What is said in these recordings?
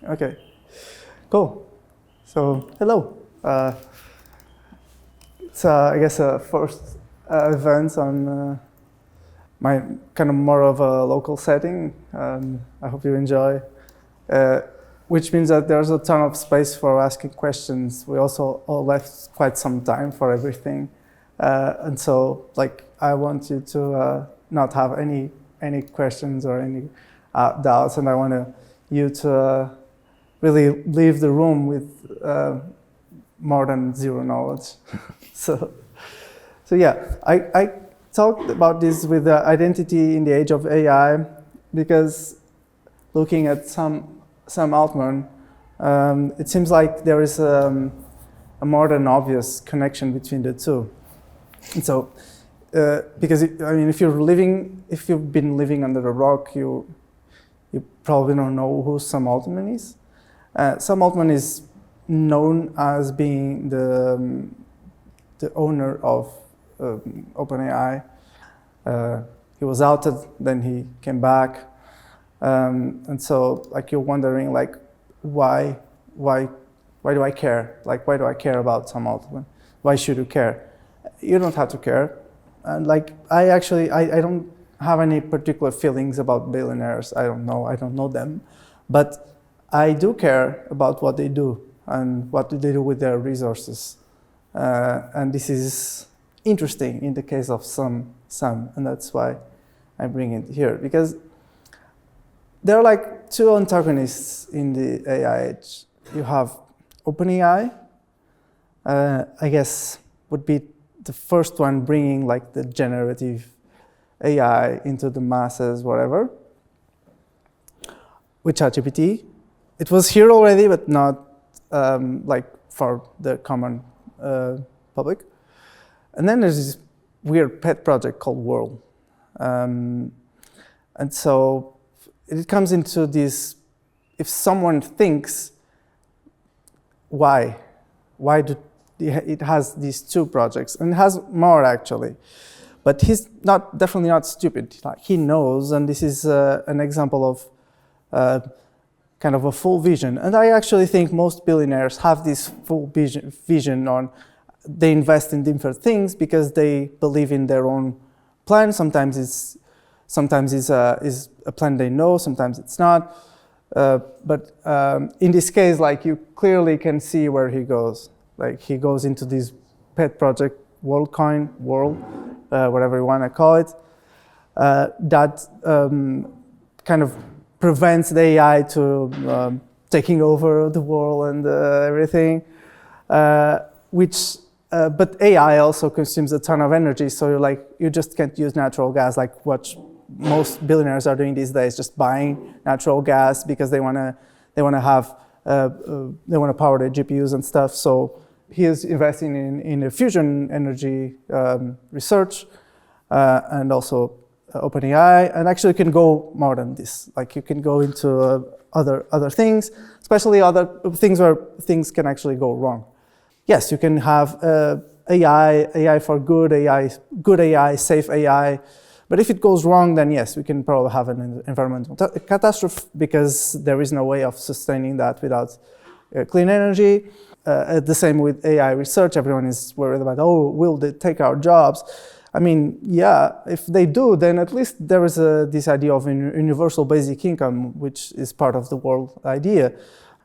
Okay, cool. So, hello. It's, I guess, a first event on my kind of more of a local setting. I hope you enjoy, which means that there's a ton of space for asking questions. We also all left quite some time for everything. And so, like, I want you to not have any questions or any doubts, and I want you to really leave the room with more than zero knowledge. so yeah, I talked about this with identity in the age of AI because looking at Sam Altman, it seems like there is a more than obvious connection between the two. And so, because if you've been living under a rock, you probably don't know who Sam Altman is. Sam Altman is known as being the owner of OpenAI. He was outed, then he came back, and so like you're wondering like why do I care? Like why do I care about Sam Altman? Why should you care? You don't have to care. And like I don't have any particular feelings about billionaires. I don't know them, but I do care about what they do and what do they do with their resources. And this is interesting in the case of Sam, and that's why I bring it here, because there are like two antagonists in the AI age. You have OpenAI, I guess would be the first one bringing like the generative AI into the masses, whatever, with ChatGPT. It was here already, but not like for the common public. And then there's this weird pet project called World. And so it comes into this, if someone thinks, why do it has these two projects, and it has more actually. But he's definitely not stupid. Like, he knows, and this is an example of kind of a full vision. And I actually think most billionaires have this full vision on, they invest in different things because they believe in their own plan. Sometimes it's a plan they know, sometimes it's not. But in this case, like you clearly can see where he goes. Like he goes into this pet project, WorldCoin, whatever you want to call it, that kind of prevents the AI to taking over the world and everything, but AI also consumes a ton of energy, so you just can't use natural gas like what most billionaires are doing these days, just buying natural gas because they want to power their GPUs and stuff. So he is investing in a fusion energy research and also OpenAI, and actually can go more than this. Like you can go into other things, especially other things where things can actually go wrong. Yes, you can have AI for good AI, safe AI. But if it goes wrong, then yes, we can probably have an environmental catastrophe because there is no way of sustaining that without clean energy. The same with AI research. Everyone is worried about, will they take our jobs? I mean, yeah, if they do, then at least there is this idea of universal basic income, which is part of the world idea.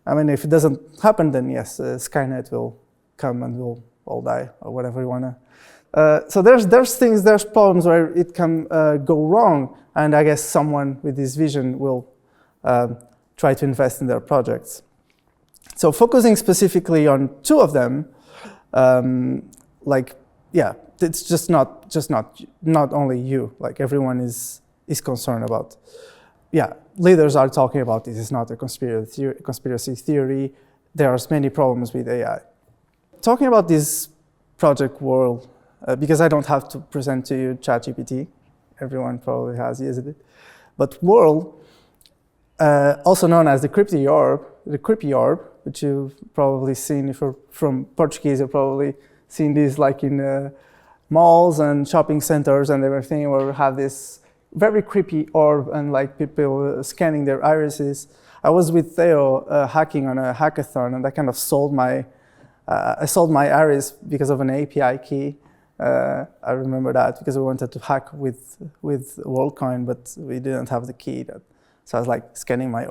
I mean, if it doesn't happen, then yes, Skynet will come and we'll all die, or whatever you want to. So there's problems where it can go wrong, and I guess someone with this vision will try to invest in their projects. So focusing specifically on two of them, it's just not only you. Like everyone is concerned about. Yeah, leaders are talking about this. It's not a conspiracy theory. There are many problems with AI. Talking about this project World, because I don't have to present to you ChatGPT. Everyone probably has used it. But World, also known as the Creepy Orb, which you've probably seen if you're from Portuguese, you've probably seen this like in malls and shopping centers and everything, where we have this very creepy orb and like people scanning their irises. I was with Theo hacking on a hackathon, and I kind of sold my arrays because of an API key. I remember that because we wanted to hack with WorldCoin, but we didn't have the key. So I was like scanning my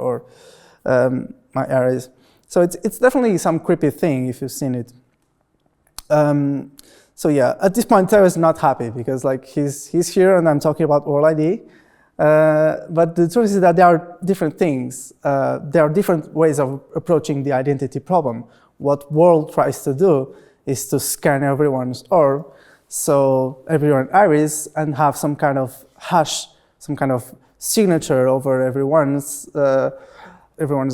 arrays. So it's definitely some creepy thing if you've seen it. So yeah, at this point, Theo is not happy because like he's here and I'm talking about World ID. But the truth is that there are different things. There are different ways of approaching the identity problem. What World tries to do is to scan everyone's orb, so everyone's iris, and have some kind of hash, some kind of signature over everyone's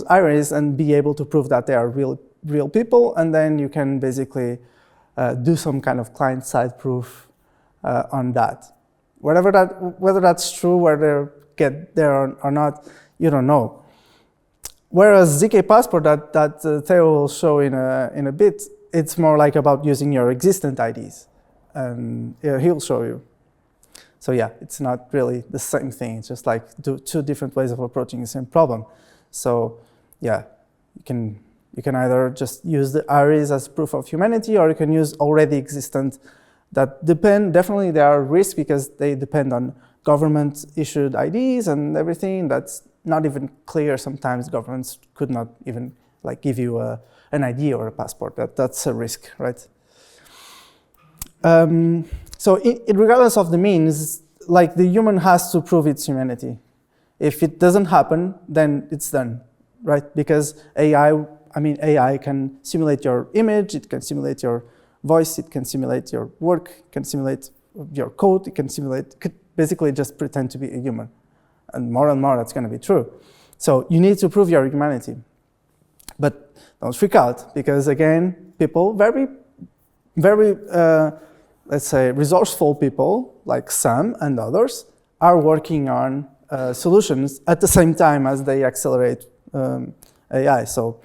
iris, and be able to prove that they are real people. And then you can basically do some kind of client-side proof on that. Whether that's true, whether get there or not, you don't know. Whereas ZK Passport that Theo will show in a bit, it's more like about using your existent IDs, and he'll show you. So yeah, it's not really the same thing. It's just like two different ways of approaching the same problem. So yeah, you can either just use the iris as proof of humanity, or you can use already existent. That definitely there are risks because they depend on government-issued IDs and everything. That's not even clear. Sometimes governments could not even like give you an ID or a passport. That's a risk, right? So regardless of the means, like the human has to prove its humanity. If it doesn't happen, then it's done, right? Because AI can simulate your image, it can simulate your voice, it can simulate your work, it can simulate your code, it could basically just pretend to be a human. And more that's going to be true. So you need to prove your humanity. But don't freak out, because again, people, very, very, let's say, resourceful people like Sam and others are working on solutions at the same time as they accelerate AI. So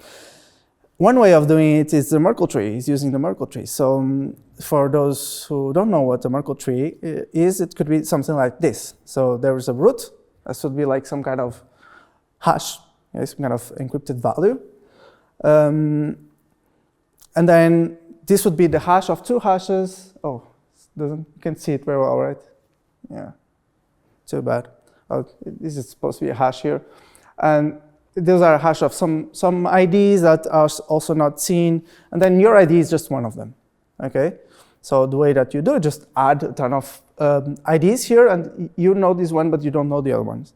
one way of doing it is the Merkle tree, is using the Merkle tree. So for those who don't know what the Merkle tree is, it could be something like this. So there is a root, that should be like some kind of hash, some kind of encrypted value. And then this would be the hash of two hashes. Oh, you can't see it very well, right? Yeah, too bad. Oh, this is supposed to be a hash here. And those are a hash of some IDs that are also not seen, and then your ID is just one of them, okay? So the way that you do it, just add a ton of IDs here, and you know this one, but you don't know the other ones.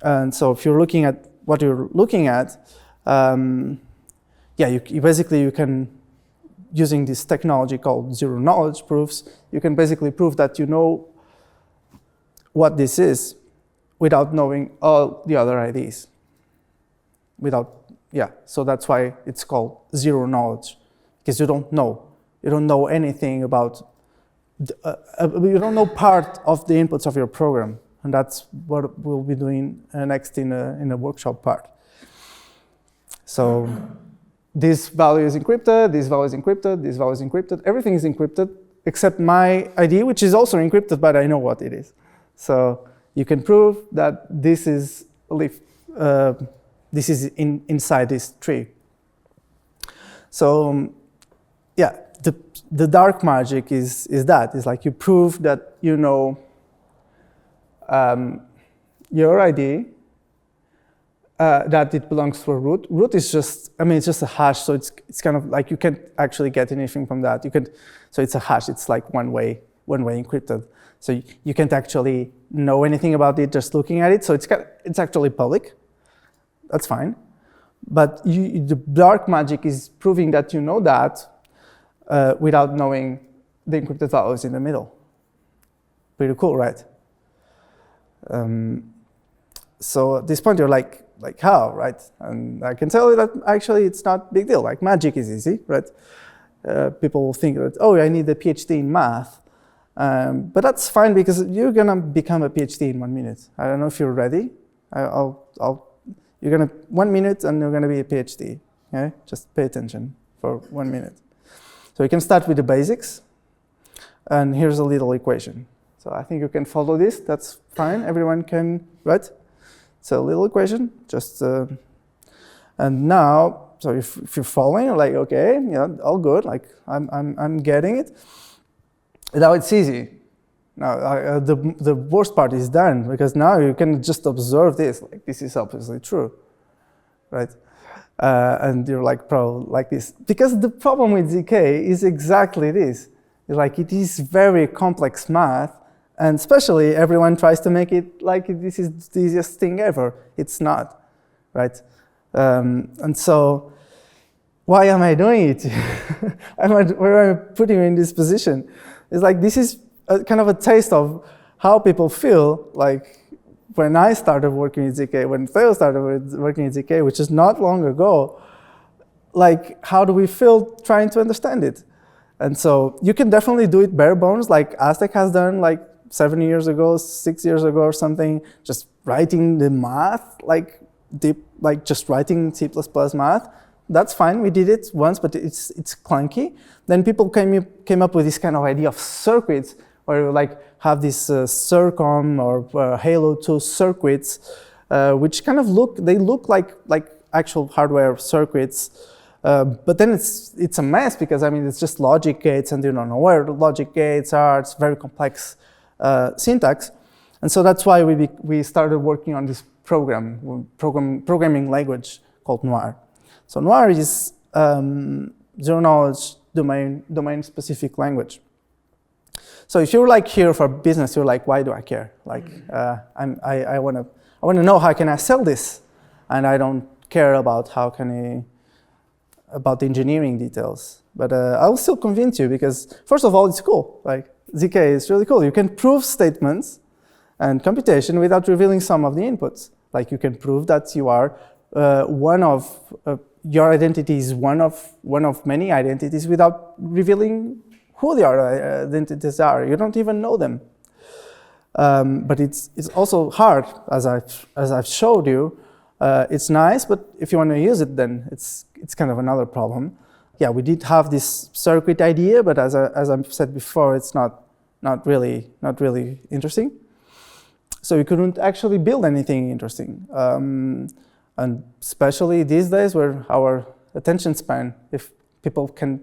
And so if you're looking at what you're looking at, you can, using this technology called zero-knowledge proofs, you can basically prove that you know what this is without knowing all the other IDs. So that's why it's called zero knowledge, because you don't know anything about, you don't know part of the inputs of your program, and that's what we'll be doing next in a workshop part. So this value is encrypted, this value is encrypted, this value is encrypted, everything is encrypted except my ID, which is also encrypted, but I know what it is. So you can prove that this is inside this tree. So yeah, the dark magic is that. It's like you prove that you know your ID, that it belongs to a root. Root is just, it's just a hash, so it's kind of like you can't actually get anything from that. So it's a hash, it's like one way encrypted. So you can't actually know anything about it just looking at it, so it's actually public. That's fine. But the dark magic is proving that you know that without knowing the encrypted values in the middle. Pretty cool, right? So at this point, you're like how, right? And I can tell you that actually it's not a big deal. Like magic is easy, right? People will think that, oh, I need a PhD in math. But that's fine because you're going to become a PhD in 1 minute. I don't know if you're ready. You're going to 1 minute and you're going to be a PhD. Okay? Just pay attention for 1 minute. So you can start with the basics. And here's a little equation. So I think you can follow this. That's fine. Everyone can, right? It's a little equation, just, and now, so if you're following, you're like, okay, yeah, all good, like I'm getting it. Now it's easy. Now the worst part is done, because now you can just observe this, like this is obviously true, right? And you're like, probably like this. Because the problem with ZK is exactly this. It's like it is very complex math, and especially everyone tries to make it like this is the easiest thing ever. It's not, right? And so, why am I doing it? Why am I putting you in this position? It's like this is kind of a taste of how people feel like when I started working with ZK, when Theo started working with ZK, which is not long ago. Like, how do we feel trying to understand it? And so you can definitely do it bare bones, like Aztec has done like 7 years ago, 6 years ago or something, just writing the math, like deep, like just writing C++ math. That's fine, we did it once, but it's clunky. Then people came up with this kind of idea of circuits, where you like have this Circom or Halo 2 circuits, which kind of look like actual hardware circuits. But then it's a mess, because I mean it's just logic gates, and you don't know where the logic gates are. It's very complex syntax, and so that's why we started working on this programming language called Noir. So Noir is zero knowledge domain specific language. So if you're like here for business, you're like, why do I care? Like I want to know how can I sell this, and I don't care about about the engineering details. But I will still convince you, because first of all, it's cool. Like ZK is really cool. You can prove statements and computation without revealing some of the inputs. Like you can prove that you are your identity is one of many identities without revealing who the other identities are. You don't even know them. But it's also hard, as I've showed you. It's nice, but if you want to use it, then it's kind of another problem. Yeah, we did have this circuit idea, but as I said before, it's not really interesting. So we couldn't actually build anything interesting, and especially these days, where our attention span, if people can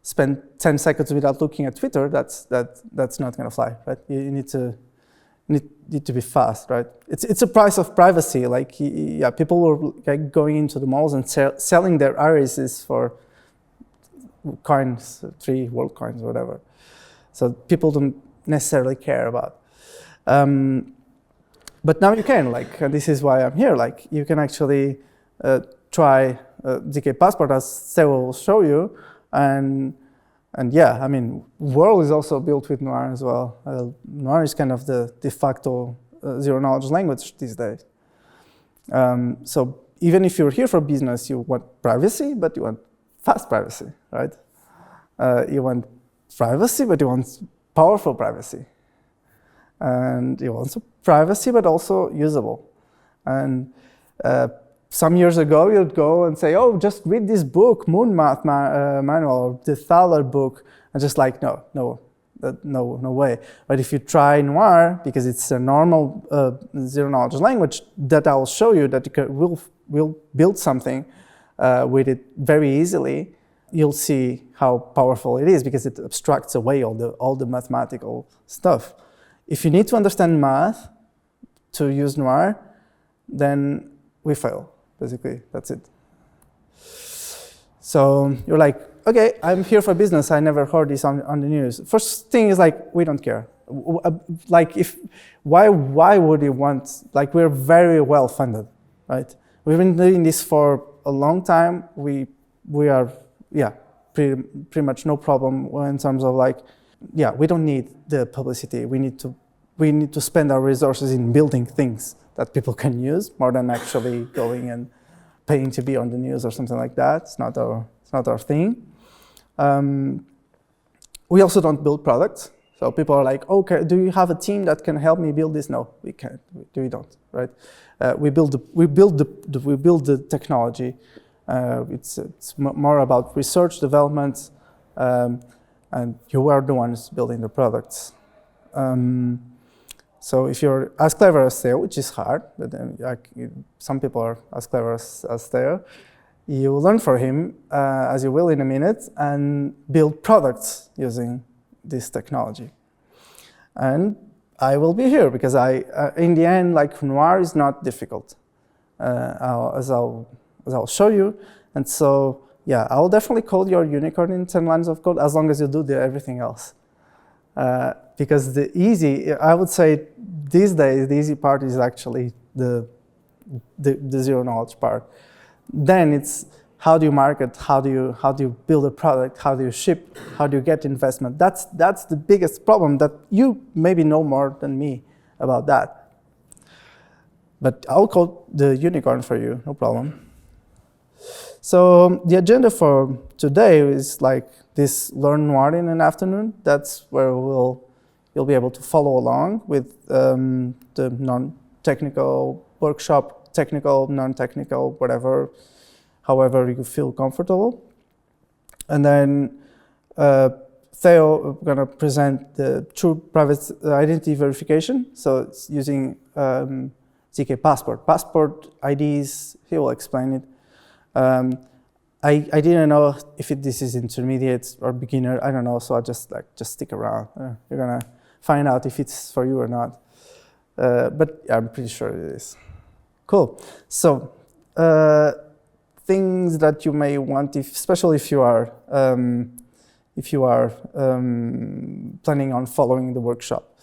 spend 10 seconds without looking at Twitter, that's not going to fly, right? You need to be fast, right? It's a price of privacy. Like, yeah, people were like going into the malls and selling their irises for coins, 3 world coins, whatever. So people don't necessarily care about. But now you can, like, and this is why I'm here. Like, you can actually try ZK Passport, as Theo will show you, and yeah, I mean, World is also built with Noir as well. Noir is kind of the de facto zero-knowledge language these days. So even if you're here for business, you want privacy, but you want fast privacy, right? You want privacy, but you want powerful privacy. And you want privacy, but also usable. And some years ago, you'd go and say, oh, just read this book, Moon Math Manual, or the Thaler book, and just like, no way. But if you try Noir, because it's a normal zero-knowledge language, that I will show you that you will build something with it very easily, you'll see how powerful it is, because it abstracts away all the mathematical stuff. If you need to understand math to use Noir, then we fail, basically. That's it. So you're like, okay, I'm here for business. I never heard this on the news. First thing is like, we don't care. Like, why would you want? Like, we're very well funded, right? We've been doing this for a long time. We are, yeah, pretty much no problem in terms of like, yeah, we don't need the publicity. We need to spend our resources in building things that people can use, more than actually going and paying to be on the news or something like that. It's not our thing. We also don't build products. So people are like, okay, do you have a team that can help me build this? No, we can't. We don't, right? We build the technology. It's more about research, development, and you are the ones building the products. So if you're as clever as Theo, which is hard, but then some people are as clever as Theo, you learn from him, as you will in a minute, and build products using this technology. And I will be here because in the end, like Noir is not difficult, as I'll show you. And so, yeah, I will definitely code your unicorn in 10 lines of code as long as you do everything else. Because I would say these days, the easy part is actually the zero knowledge part. Then it's how do you market, how do you build a product, how do you ship, how do you get investment? That's the biggest problem that you maybe know more than me about that. But I'll code the unicorn for you, no problem. So the agenda for today is like this learn Noir in an afternoon. That's where you'll be able to follow along with the non-technical workshop, technical, non-technical, whatever, however you feel comfortable. And then Theo is going to present the true private identity verification. So it's using ZK Passport. Passport IDs, he will explain it. I didn't know if this is intermediate or beginner. I don't know, so I just stick around. You're gonna find out if it's for you or not. But yeah, I'm pretty sure it is. Cool. So things that you may want, especially if you are planning on following the workshop.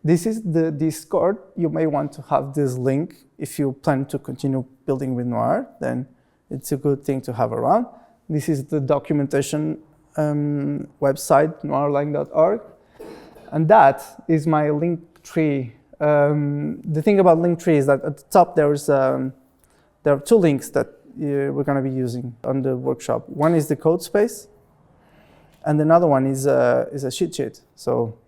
This is the Discord. You may want to have this link if you plan to continue building with Noir. Then it's a good thing to have around. This is the documentation website, noirlang.org. And that is my link tree. The thing about link tree is that at the top there are two links that we're going to be using on the workshop. One is the code space, and another one is a cheat sheet. So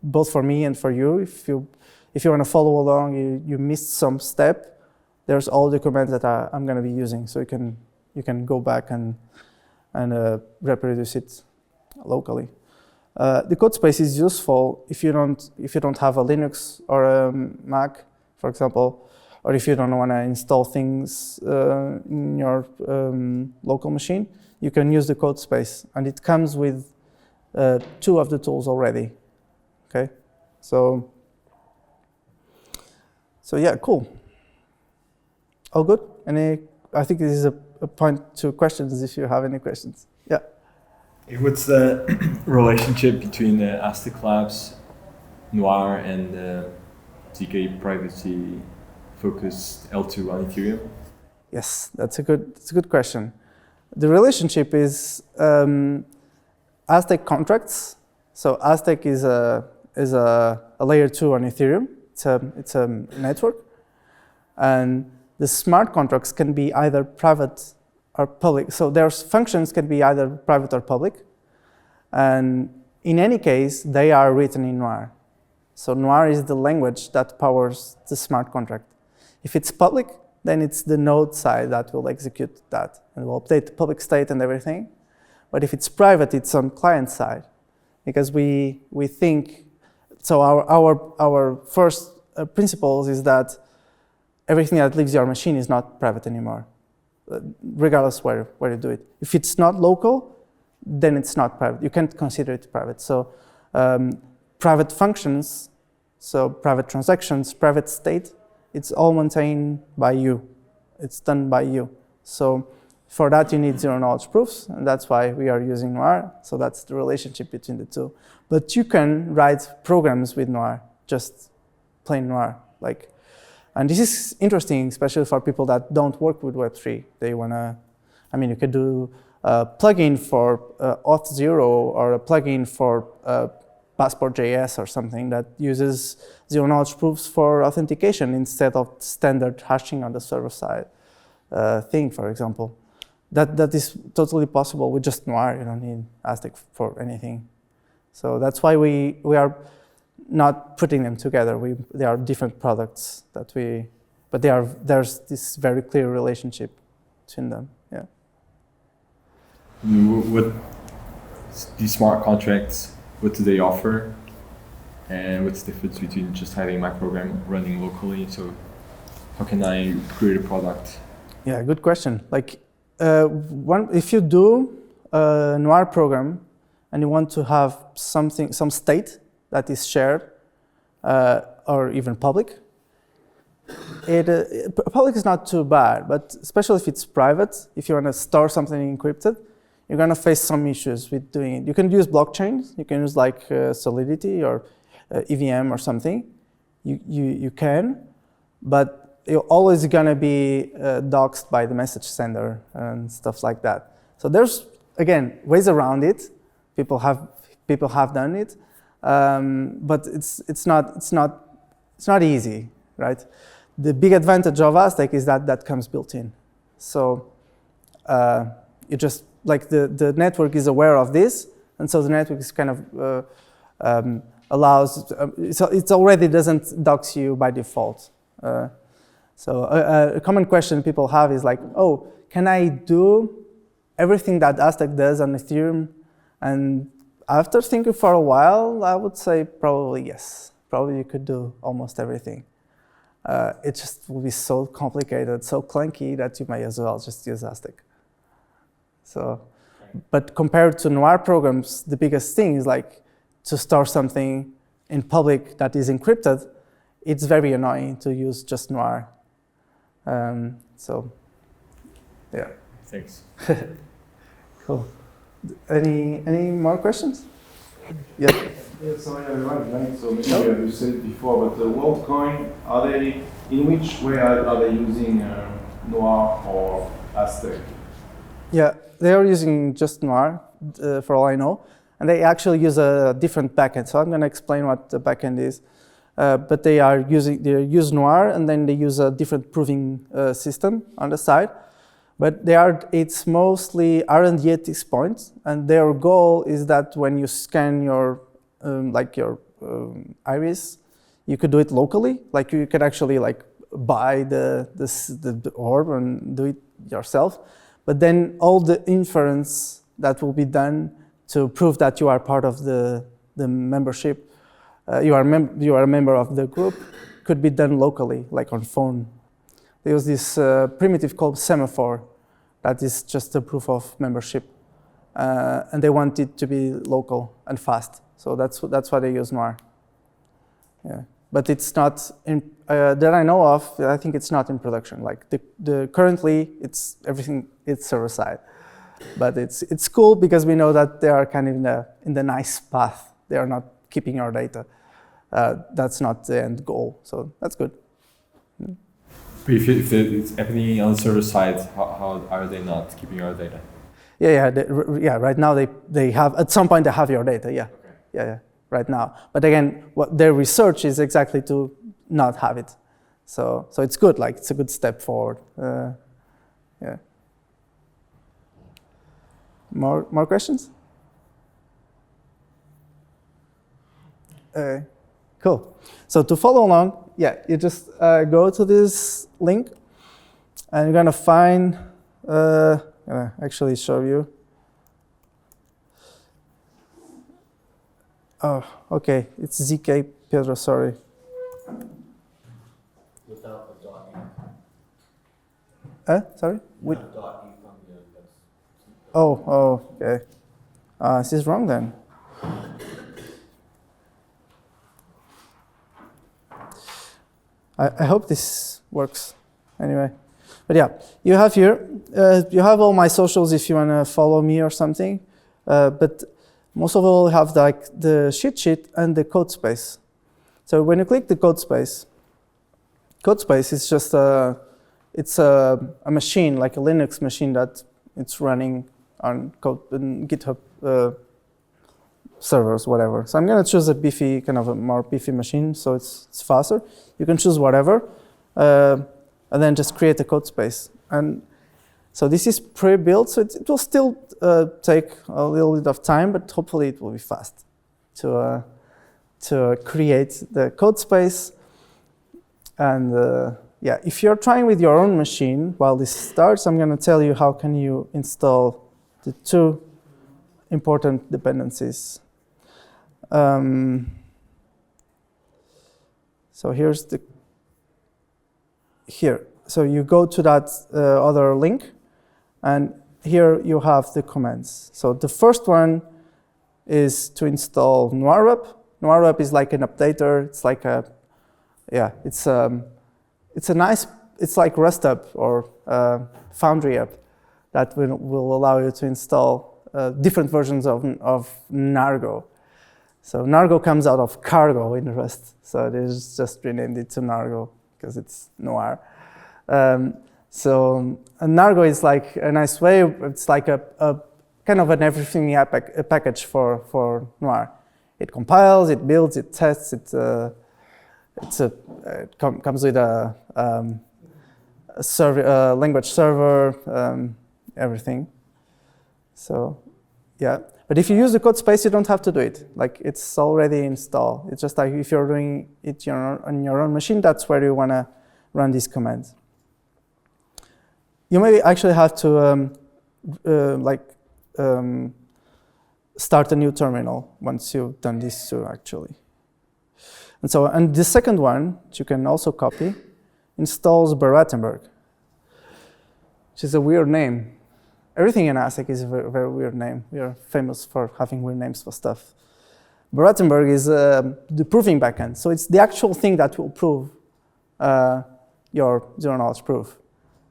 both for me and for you, if you want to follow along, you missed some step, there's all the commands that I'm going to be using, so you can go back and reproduce it locally. The code space is useful if you don't have a Linux or a Mac, for example, or if you don't want to install things in your local machine. You can use the code space, and it comes with two of the tools already. Okay, so yeah, cool. All good? I think this is a point to questions if you have any questions. Yeah. What's the relationship between the Aztec Labs, Noir, and the ZK privacy focused L2 on Ethereum? Yes, that's a good question. The relationship is Aztec contracts. So Aztec is a layer 2 on Ethereum. It's a network, and the smart contracts can be either private or public. So their functions can be either private or public. And in any case, they are written in Noir. So Noir is the language that powers the smart contract. If it's public, then it's the node side that will execute that and will update the public state and everything. But if it's private, it's on client side, because we think, so our first principles is that everything that leaves your machine is not private anymore, regardless where you do it. If it's not local, then it's not private. You can't consider it private. So private functions, so private transactions, private state, it's all maintained by you. It's done by you. So for that, you need zero knowledge proofs, and that's why we are using Noir. So that's the relationship between the two. But you can write programs with Noir, just plain Noir. And this is interesting, especially for people that don't work with Web3. They wanna, you could do a plugin for Auth0 or a plugin for Passport.js or something that uses zero knowledge proofs for authentication instead of standard hashing on the server side thing, for example. That is totally possible with just Noir. You don't need Aztec for anything. So that's why we are not putting them together. They are different products but there's this very clear relationship between them. Yeah. What these smart contracts, what do they offer? And what's the difference between just having my program running locally? So how can I create a product? Yeah, good question. Like, if you do a Noir program and you want to have some state that is shared or even public, public is not too bad, but especially if it's private, if you want to store something encrypted, you're going to face some issues with doing it. You can use blockchains. You can use like Solidity or EVM or something. You can, but you're always going to be doxed by the message sender and stuff like that. So there's, again, ways around it. People have done it, but it's not easy, right? The big advantage of Aztec is that comes built in. So you just, like the network is aware of this, and so the network is kind of allows, so it already doesn't dox you by default. So a common question people have is like, oh, can I do everything that Aztec does on Ethereum? And after thinking for a while, I would say probably yes. Probably you could do almost everything. It just will be so complicated, so clunky that you may as well just use Aztec. So, but compared to Noir programs, the biggest thing is like to store something in public that is encrypted. It's very annoying to use just Noir. So, yeah. Thanks. Cool. Any more questions? Yeah. Yeah, sorry, everyone. So maybe you said it before, but the WorldCoin, in which way are they using Noir or Aztec? Yeah, they are using just Noir, for all I know, and they actually use a different backend. So I'm going to explain what the backend is. But they use Noir, and then they use a different proving system on the side. But it's mostly R&D at this point, and their goal is that when you scan your iris, you could do it locally. Like you could actually like buy the orb and do it yourself. But then all the inference that will be done to prove that you are part of the membership, you are a member of the group, could be done locally, like on phone. There was this primitive called semaphore that is just a proof of membership. And they want it to be local and fast. So that's why they use Noir. Yeah. But it's not, that I know of, I think it's not in production. Like currently, it's server side. But it's cool because we know that they are kind of in the nice path. They are not keeping your data. That's not the end goal. So that's good. But if it's happening on the server side, how are they not keeping your data? Yeah. Right now they have, at some point they have your data. Yeah. Okay. Yeah. Right now. But again, what their research is exactly to not have it. So it's good. Like it's a good step forward. Yeah. More questions? Cool. So to follow along, you just go to this link, and you're gonna find. I'm gonna actually show you. Oh, okay. It's ZK Pedro. Sorry. Without the .e. Sorry. Without .e from the. Oh, okay. This is wrong then. I hope this works anyway. But yeah, you have here, you have all my socials if you want to follow me or something. But most of all, have like the cheat sheet and the code space. So when you click the code space is just it's a machine, like a Linux machine that it's running on code in GitHub servers, whatever. So I'm going to choose a beefy, kind of a more beefy machine, so it's faster. You can choose whatever, and then just create a code space. And so this is pre-built, so it will still take a little bit of time, but hopefully it will be fast to create the code space. And if you're trying with your own machine, while this starts, I'm going to tell you how can you install the two important dependencies. So here. So you go to that other link, and here you have the commands. So the first one is to install NoirWeb. NoirWeb is like an updater. It's like it's like Rust app or Foundry app that will allow you to install different versions of Nargo. So Nargo comes out of cargo in Rust. So they just renamed it to Nargo because it's Noir. So Nargo is like a nice way. It's like a kind of an everything package for Noir. It compiles, it builds, it tests. It comes with a language server, everything. So yeah. But if you use the code space, you don't have to do it. Like, it's already installed. It's just like if you're doing it on your own machine, that's where you want to run these commands. You may actually have to start a new terminal once you've done these two, actually. And the second one, which you can also copy, installs Barattenberg, which is a weird name. Everything in Aztec is a very, very weird name. We are famous for having weird names for stuff. Barattenberg is the proving backend. So it's the actual thing that will prove your zero-knowledge proof.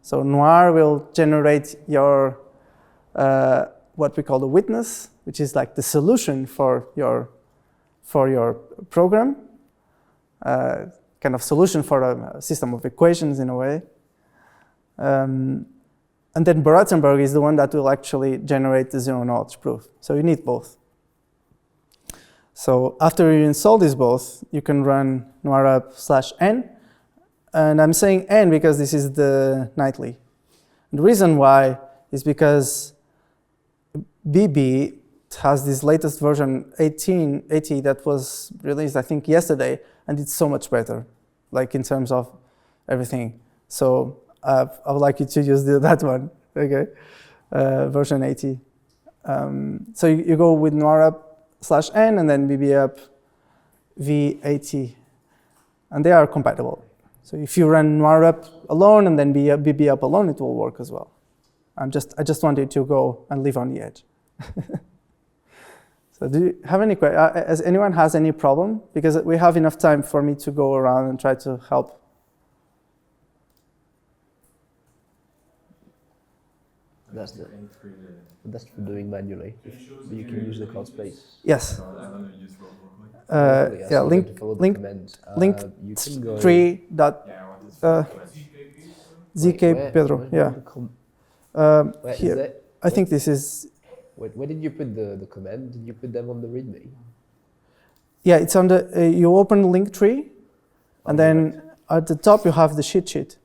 So Noir will generate your what we call the witness, which is like the solution for your program, kind of solution for a system of equations in a way. And then Barattenberg is the one that will actually generate the zero-knowledge proof. So you need both. So after you install these both, you can run noirup/n. And I'm saying n because this is the nightly. And the reason why is because BB has this latest version 1880 that was released, I think, yesterday, and it's so much better, like in terms of everything. So I would like you to use that one, okay? Version 80. So you go with noirup/n and then BBup v80, and they are compatible. So if you run noirup alone and then BBup alone, it will work as well. I just wanted to go and live on the edge. So do you have any questions? Has anyone has any problem? Because we have enough time for me to go around and try to help. That's for doing manually. You can use the code space. Yes. Yeah, link you can go 3 dot zk Pedro. Yeah. Here. I think this is. Where did you put the command? Did you put them on the README? Yeah, it's on the. You open the link tree, and then at the top you have the cheat sheet.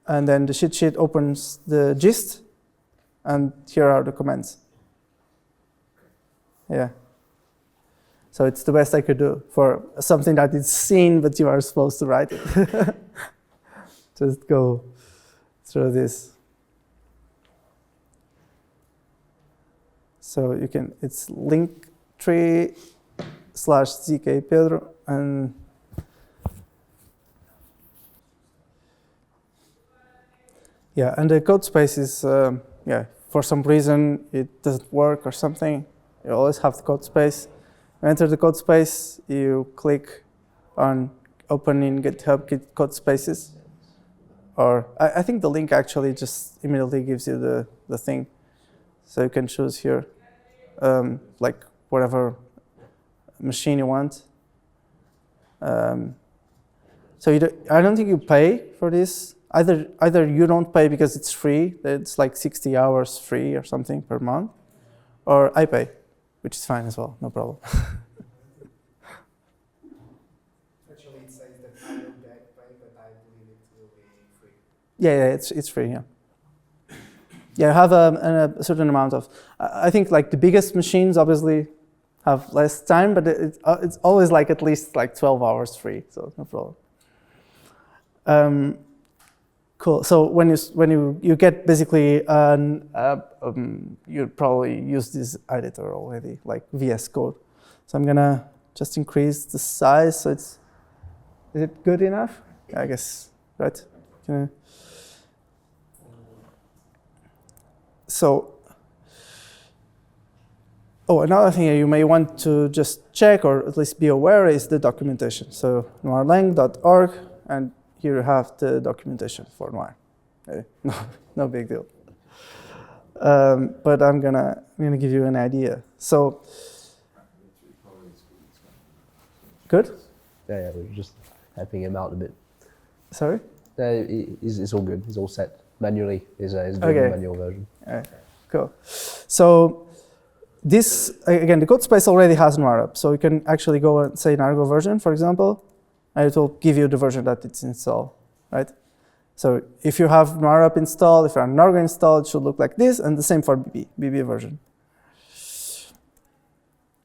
And then the cheat sheet opens the gist, and here are the commands. Yeah. So it's the best I could do for something that is seen, but you are supposed to write it. Just go through this. So you can, it's linktree /zk Pedro, and yeah, and the code space is, for some reason it doesn't work or something, you always have the code space. You enter the code space, you click on open in GitHub code spaces, or I think the link actually just immediately gives you the thing. So you can choose here, like whatever machine you want. So I don't think you pay for this. Either you don't pay because it's free, it's like 60 hours free or something per month, or I pay, which is fine as well, no problem. Actually, it says that I don't pay, but I believe it will be free. Yeah, it's free, yeah. Yeah, you have a certain amount of, I think like the biggest machines obviously have less time, but it's always like at least like 12 hours free, so no problem. Cool. So when you get basically you probably use this editor already, like VS Code. So I'm gonna just increase the size so it's Is it good enough? I guess, right? Okay. So, another thing you may want to just check or at least be aware is the documentation. So noirlang.org, and here you have the documentation for Noir. Okay. No big deal. But I'm gonna give you an idea. So, good? Yeah, we're just helping him out a bit. Sorry? It's all good. It's all set manually. Is doing Okay. the manual version. Cool. So this, again, the code space already has Noir up. So you can actually go and say Nargo version, for example, and it will give you the version that it's installed, right? So if you have Noir up installed, if you have Nargo installed, it should look like this, and the same for BB version.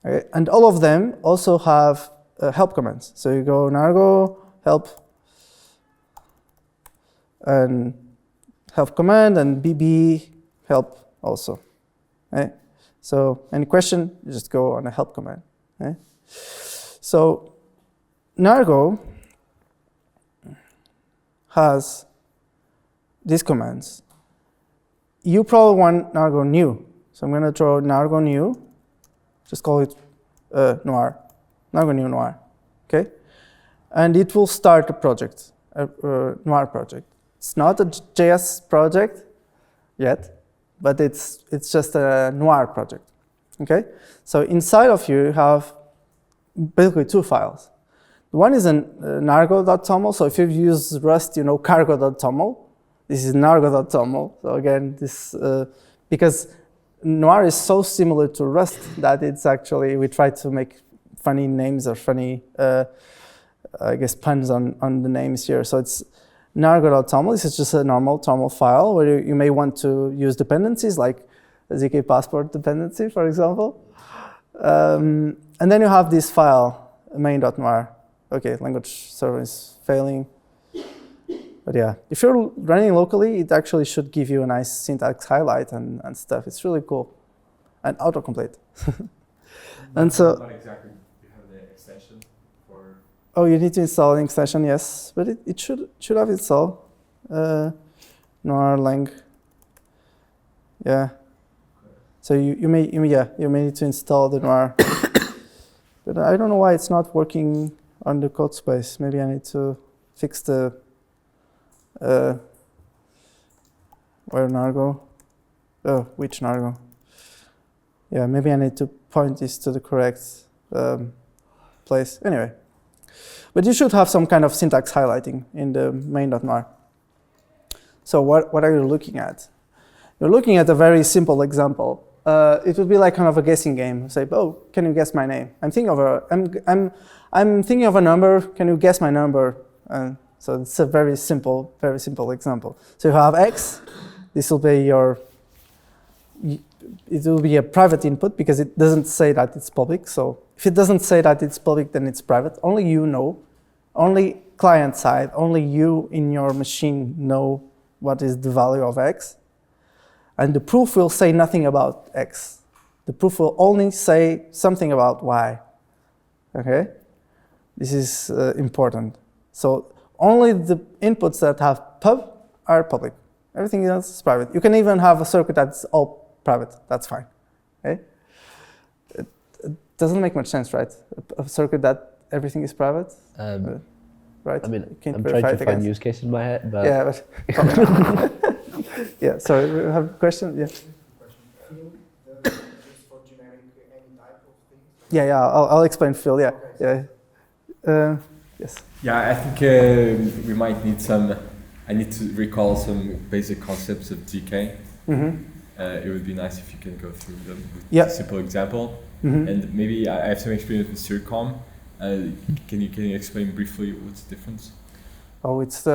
Okay. And all of them also have help commands. So you go Nargo, help, and help command, and BB, help also. Okay. So any question, you just go on a help command. Okay. So Nargo has these commands. You probably want Nargo new. So I'm going to throw Nargo new, just call it Noir, Nargo new Noir, okay? And it will start a project, a Noir project. It's not a JS project yet, but it's just a Noir project, okay? So inside of you have basically two files. One is an nargo.toml, so if you use Rust, you know cargo.toml. This is nargo.toml. So again, this because Noir is so similar to Rust that it's actually, we try to make funny names or funny, I guess, puns on the names here. So it's nargo.toml. This is just a normal toml file where you may want to use dependencies like a ZK passport dependency, for example. And then you have this file, main.noir. Okay, language server is failing. But yeah, if you're running locally, it actually should give you a nice syntax highlight and stuff. It's really cool. And autocomplete. And so, Not exactly. You have the extension for. oh, you need to install an extension, yes. But it should have installed. Noir lang. Yeah. So you may need to install the Noir. But I don't know why it's not working on the code space. Maybe I need to fix the where Nargo? Oh, which Nargo? Yeah, maybe I need to point this to the correct place. Anyway, but you should have some kind of syntax highlighting in the main.nar. So what are you looking at? You're looking at a very simple example. It would be like kind of a guessing game. Say, oh, can you guess my name? I'm thinking of a number. Can you guess my number? So it's a very simple example. So you have X. This will be it will be a private input because it doesn't say that it's public. So if it doesn't say that it's public, then it's private. Only you know, only client side, only you in your machine know what is the value of X. And the proof will say nothing about X. The proof will only say something about Y. Okay? This is important. So only the inputs that have pub are public. Everything else is private. You can even have a circuit that's all private. That's fine. Okay? It doesn't make much sense, right? A circuit that everything is private, right? I mean, Can't I'm verify trying it to find against. use case in my head, but Yeah, but yeah. Sorry, we have a question. Yeah. Field, just for generic any type of things. Yeah. I'll explain field. Yeah. Okay. Yeah. Yes. Yeah, I think we might need some. I need to recall some basic concepts of GK. Mm-hmm. It would be nice if you can go through them with Yeah. a simple example. Mm-hmm. And maybe I have some experience with Circom. Can you explain briefly what's the difference? Oh, it's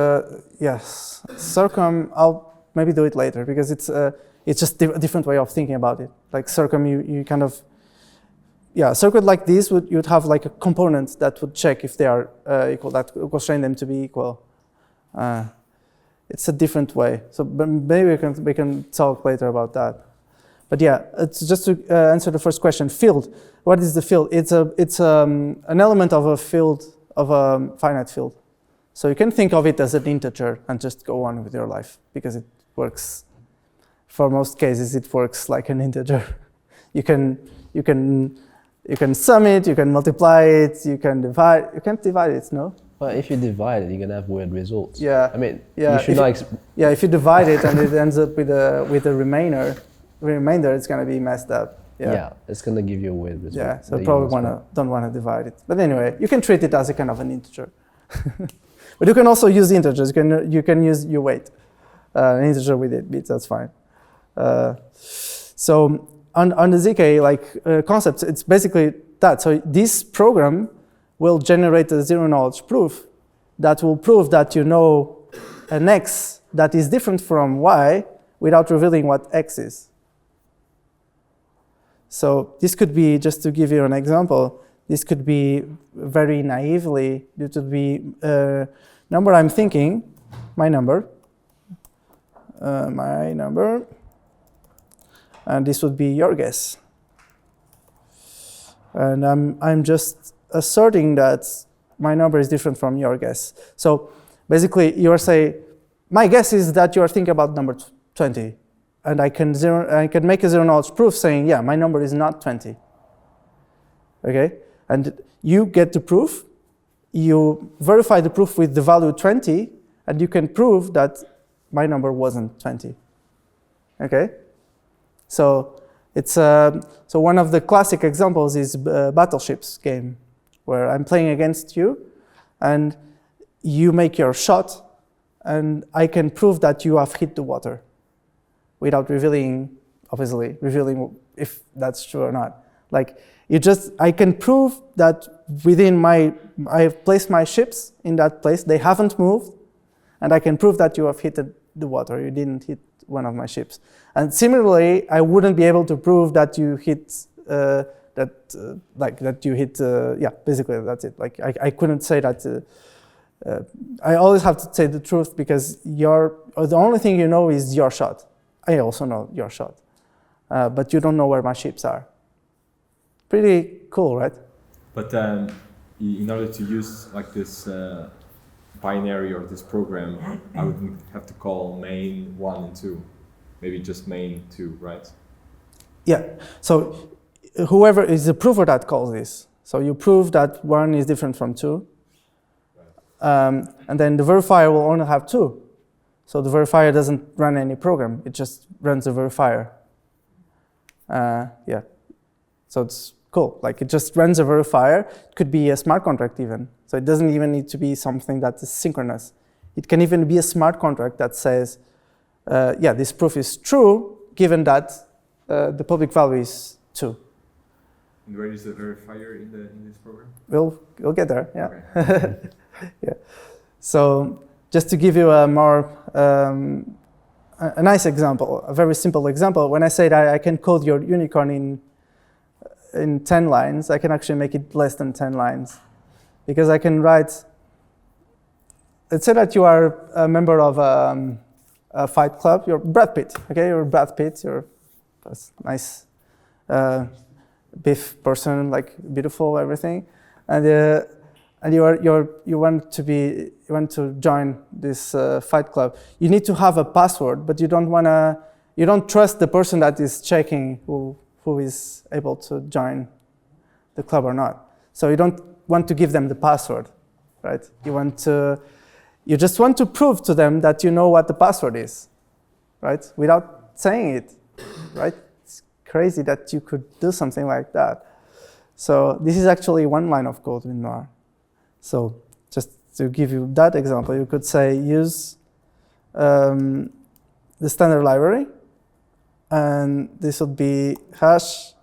yes. Circum. I'll maybe do it later because it's just a different way of thinking about it. Like Circum, you kind of circuit like this you'd have like a component that would check if they are equal. That would constrain them to be equal. It's a different way. So but maybe we can talk later about that. But yeah, it's just to answer the first question. Field. What is the field? It's an element of a field, of a finite field. So you can think of it as an integer and just go on with your life because it works. For most cases, it works like an integer. You can sum it, you can multiply it, you can divide. You can't divide it, no? Well, if you divide it, you're gonna have weird results. Yeah. I mean, Yeah, you should not. if you divide it and it ends up with a remainder, it's gonna be messed up. Yeah, it's gonna give you a weird result. Yeah, so that you probably don't wanna divide it. But anyway, you can treat it as a kind of an integer. But you can also use integers. You can use your weight, an integer with 8 bits. That's fine. So on the ZK concepts, it's basically that. So this program will generate a zero-knowledge proof that will prove that you know an x that is different from y without revealing what x is. So this could be, just to give you an example, this could be very naively, it would be number I'm thinking, my number, and this would be your guess. And I'm just asserting that my number is different from your guess. So basically, you are saying, my guess is that you are thinking about number 20. And I can make a zero-knowledge proof saying, yeah, my number is not 20. Okay? And you get the proof. You verify the proof with the value 20, and you can prove that my number wasn't 20. Okay? So it's so one of the classic examples is Battleships game, where I'm playing against you, and you make your shot, and I can prove that you have hit the water, without revealing if that's true or not. Like I can prove that I have placed my ships in that place. They haven't moved, and I can prove that you have hit the water. You didn't hit one of my ships. And similarly, I wouldn't be able to prove that you hit basically that's it. Like I couldn't say that. I always have to say the truth because the only thing you know is your shot. I also know your shot, but you don't know where my ships are. Pretty cool, right? But in order to use like this binary or this program, I would have to call main 1 and 2, maybe just main 2, right? Yeah. So whoever is the prover that calls this. So you prove that 1 is different from 2, and then the verifier will only have 2. So the verifier doesn't run any program; it just runs the verifier. Yeah. So it's cool. Like it just runs a verifier. It could be a smart contract even. So it doesn't even need to be something that is synchronous. It can even be a smart contract that says, yeah, this proof is true, given that the public value is 2. And where is the verifier in this program? We'll get there, yeah. Okay. Yeah. So just to give you a more, a nice example, a very simple example, when I say that I can code your unicorn in 10 lines, I can actually make it less than 10 lines. Because I can write, let's say that you are a member of a fight club, you're Brad Pitt, okay? You're Brad Pitt, you're a nice beef person, like beautiful, everything. And you want to join this fight club. You need to have a password, but you don't trust the person that is checking who is able to join the club or not. So you don't want to give them the password, right? You just want to prove to them that you know what the password is, right? Without saying it, right? It's crazy that you could do something like that. So this is actually one line of code in Noir. So just to give you that example, you could say use the standard library, and this would be hash,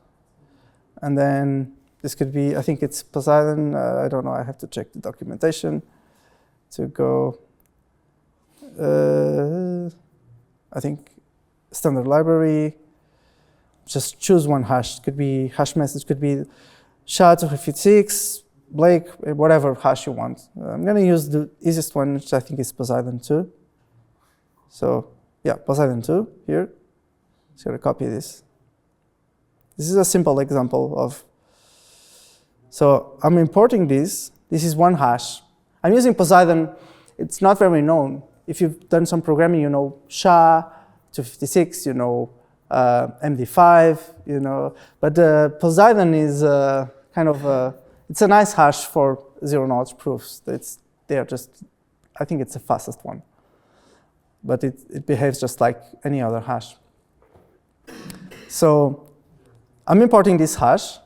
and then this could be, I think it's Poseidon, I don't know, I have to check the documentation to go, I think standard library, just choose one hash. It could be hash message, could be SHA-256, Blake, whatever hash you want. I'm going to use the easiest one, which I think is Poseidon 2. So yeah, Poseidon 2 here. Just going to copy this. This is a simple example of, so I'm importing this. This is one hash. I'm using Poseidon. it's not very known. If you've done some programming, you know SHA-256, you know MD5, you know. But Poseidon is kind of it's a nice hash for zero-knowledge proofs. They're just, I think it's the fastest one. But it behaves just like any other hash. So I'm importing this hash.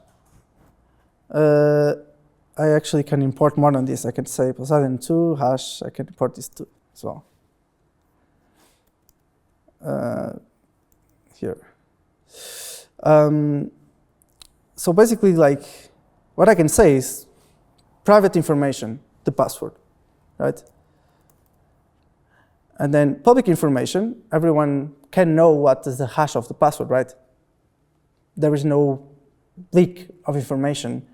I actually can import more than this. I can say Poseidon 2 hash. I can import this too as well. Here. So basically, like, what I can say is private information, the password, right? And then public information, everyone can know what is the hash of the password, right? There is no leak of information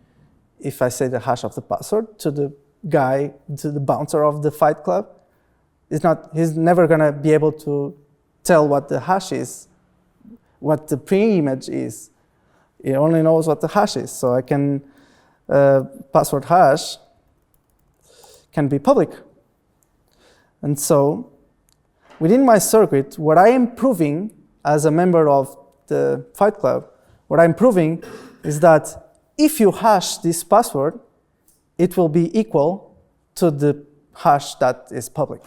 if I say the hash of the password to the guy, to the bouncer of the Fight Club. He's never gonna be able to tell what the hash is, what the pre-image is. He only knows what the hash is. So I can, password hash can be public. And so within my circuit, what I am proving as a member of the Fight Club, what I'm proving is that if you hash this password, it will be equal to the hash that is public.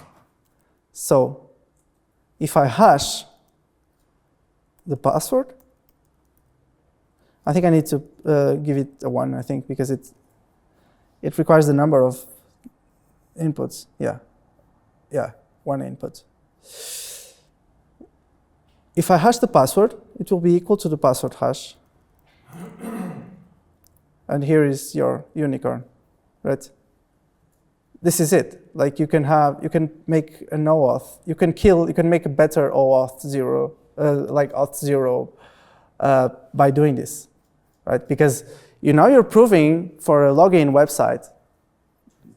So if I hash the password, I think I need to give it a 1, I think, because it requires the number of inputs. Yeah, 1 input. If I hash the password, it will be equal to the password hash. And here is your unicorn, right? This is it. Like you can make a no auth. You can make a better OAuth 0, like auth 0, by doing this, right? Because you're proving for a login website.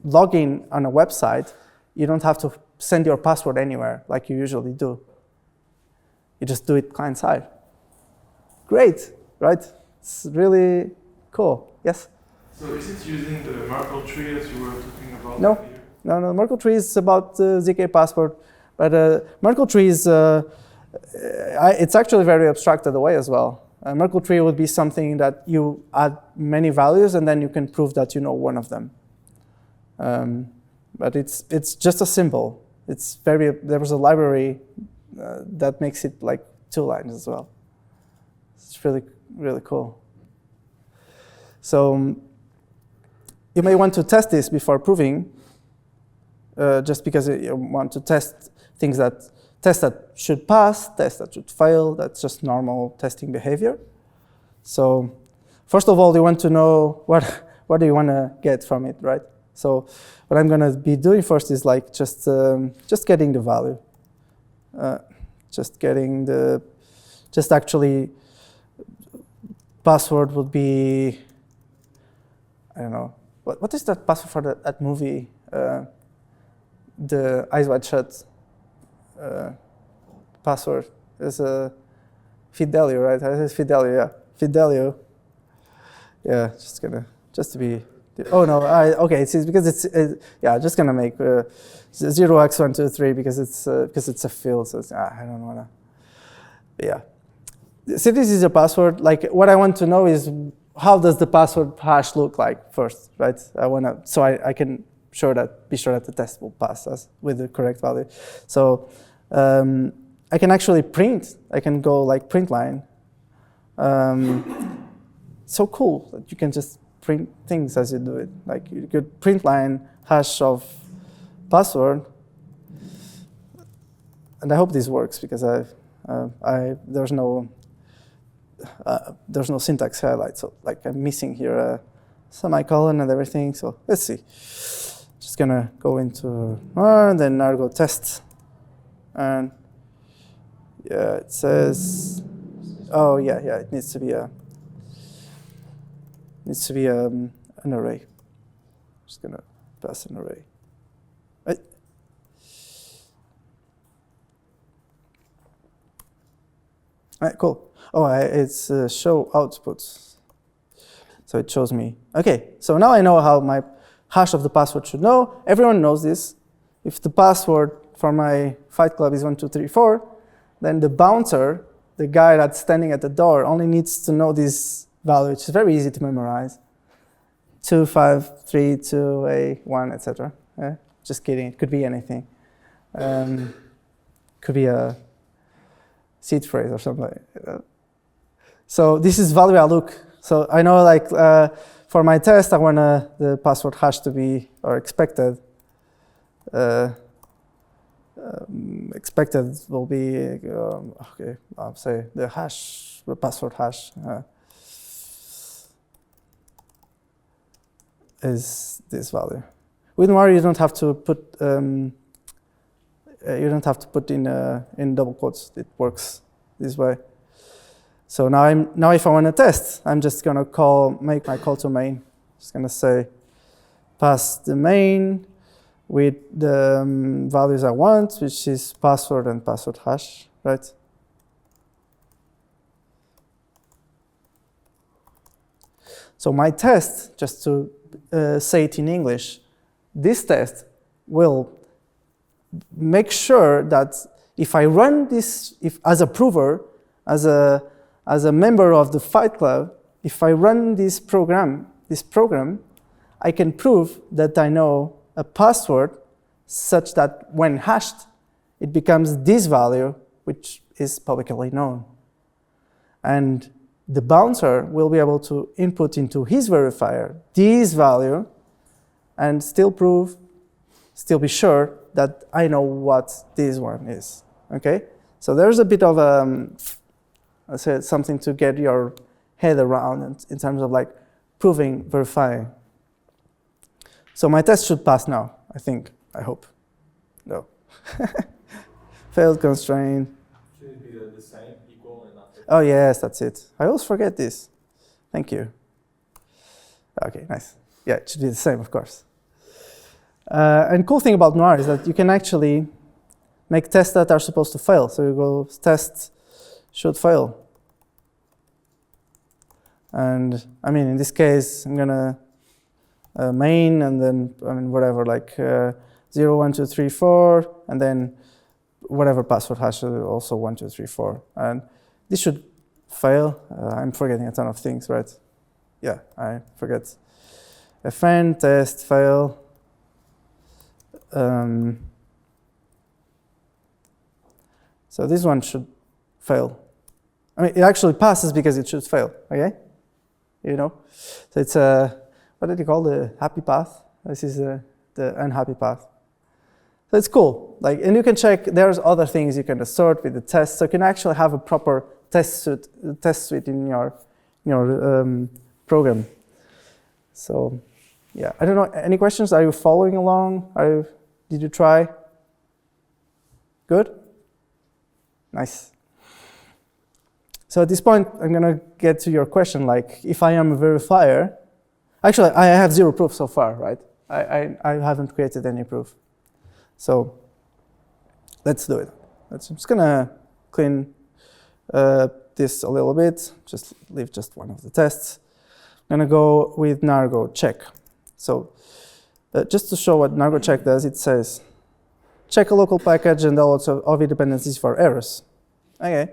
Login on a website, you don't have to send your password anywhere like you usually do. You just do it client-side. Great, right? It's really cool. Yes? So is it using the Merkle tree that you were talking about? No. No. Merkle tree is about ZK password, but Merkle tree is it's actually very abstracted away as well. Merkle tree would be something that you add many values and then you can prove that you know one of them. But it's just a symbol. There was a library that makes it like 2 lines as well. It's really, really cool. So you may want to test this before proving, just because you want to test things that should pass, tests that should fail. That's just normal testing behavior. So first of all, you want to know what do you want to get from it, right? So what I'm going to be doing first is like just getting the value, actually password would be, I don't know, what is that password for that movie? The Eyes Wide Shut password is Fidelio, right? It's Fidelio, yeah. Fidelio. Yeah, just to be. Oh no, okay. It's because just gonna make 0x123 because it's a field. So I don't wanna. Yeah. So this is a password. Like what I want to know is how does the password hash look like first, right? I can be sure that the test will pass us with the correct value. So I can actually print. I can go like print line. So cool that you can just print things as you do it. Like you could print line hash of password, and I hope this works because there's no syntax highlight. So like I'm missing here a semicolon and everything. So let's see. Just gonna go into and then argo test, and yeah, it says, oh yeah, it needs to be an array. Just gonna pass an array. Right. All right, cool. Oh, it's show outputs. So it shows me. Okay, so now I know how my hash of the password should know. Everyone knows this. if the password for my Fight Club is 1234, then the bouncer, the guy that's standing at the door, only needs to know this value, which is very easy to memorize. 2532A1, etc. Yeah? Just kidding. It could be anything. Could be a seed phrase or something like that. So this is value I look. So I know, like, for my test, I want the password hash to be, or expected. Expected will be, okay, I'll say the hash, the password hash is this value. With Noir, you don't have to put in double quotes. It works this way. So now if I want to test, I'm just gonna make my call to main. Just gonna say pass the main with the values I want, which is password and password hash, right? So my test, just to say it in English, this test will make sure that if I run this, as a prover, as a member of the Fight Club, if I run this program, I can prove that I know a password such that when hashed, it becomes this value, which is publicly known. And the bouncer will be able to input into his verifier this value and still be sure that I know what this one is, okay? So there's a bit of let's say something to get your head around in terms of like proving, verifying. So my test should pass now, I think, I hope. No. Failed constraint. Should it be the same, equal, and not different? Oh yes, that's it. I always forget this. Thank you. Okay, nice. Yeah, it should be the same, of course. And cool thing about Noir is that you can actually make tests that are supposed to fail. So you go test should fail. And I mean, in this case, I'm gonna main and then, I mean, whatever, like 0, 1, 2, 3, 4, and then whatever password hash, also 1, 2, 3, 4. And this should fail. I'm forgetting a ton of things, right? Yeah, I forget. FN, test, fail. So this one should fail. I mean, it actually passes because it should fail, okay? You know? So it's what did you call the happy path? This is the unhappy path. So it's cool. Like, and you can check, there's other things you can assert with the test. So you can actually have a proper test suite in your program. So yeah, I don't know, any questions? Are you following along? Did you try? Good? Nice. So at this point, I'm gonna get to your question, like, if I am a verifier, actually, I have 0 proof so far, right? I haven't created any proof. So let's do it. I'm just gonna clean this a little bit, just leave just one of the tests. I'm gonna go with nargo check. So just to show what nargo check does, it says, check a local package and downloads OV dependencies for errors. Okay.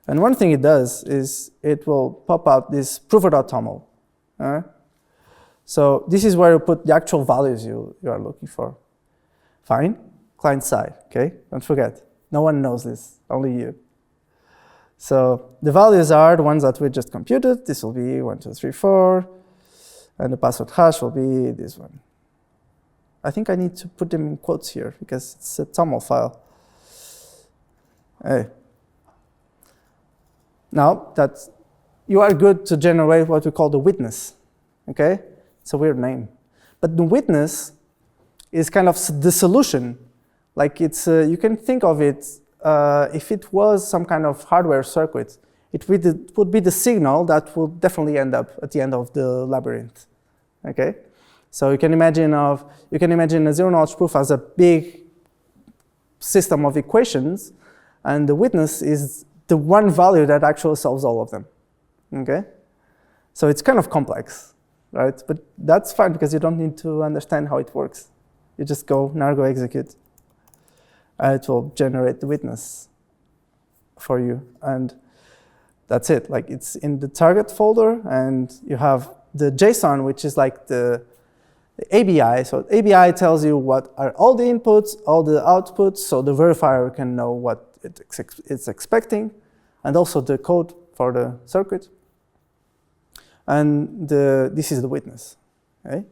And one thing it does is it will pop out this prover.toml. So this is where you put the actual values you are looking for. Fine, client side, okay? Don't forget, no one knows this, only you. So the values are the ones that we just computed. This will be 1, 2, 3, 4, and the password hash will be this one. I think I need to put them in quotes here because it's a TOML file. Hey. Now that you are good to generate what we call the witness, okay? It's a weird name. But the witness is kind of the solution. Like it's, you can think of it, if it was some kind of hardware circuit, it would be the signal that will definitely end up at the end of the labyrinth, okay? So you can imagine a zero-knowledge proof as a big system of equations, and the witness is the one value that actually solves all of them, okay? So it's kind of complex, right? But that's fine because you don't need to understand how it works. You just go nargo execute, and it will generate the witness for you. And that's it. Like it's in the target folder, and you have the JSON, which is like the ABI. So ABI tells you what are all the inputs, all the outputs, so the verifier can know what it's expecting, and also the code for the circuit. And this is the witness. Okay?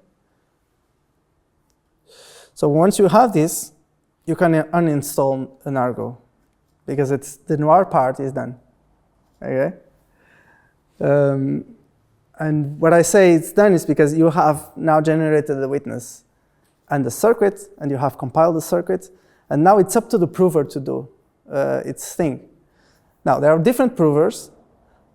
So once you have this, you can uninstall an Argo, because the Noir part is done. Okay? And what I say it's done is because you have now generated the witness and the circuit, and you have compiled the circuit, and now it's up to the prover to do its thing. Now, there are different provers.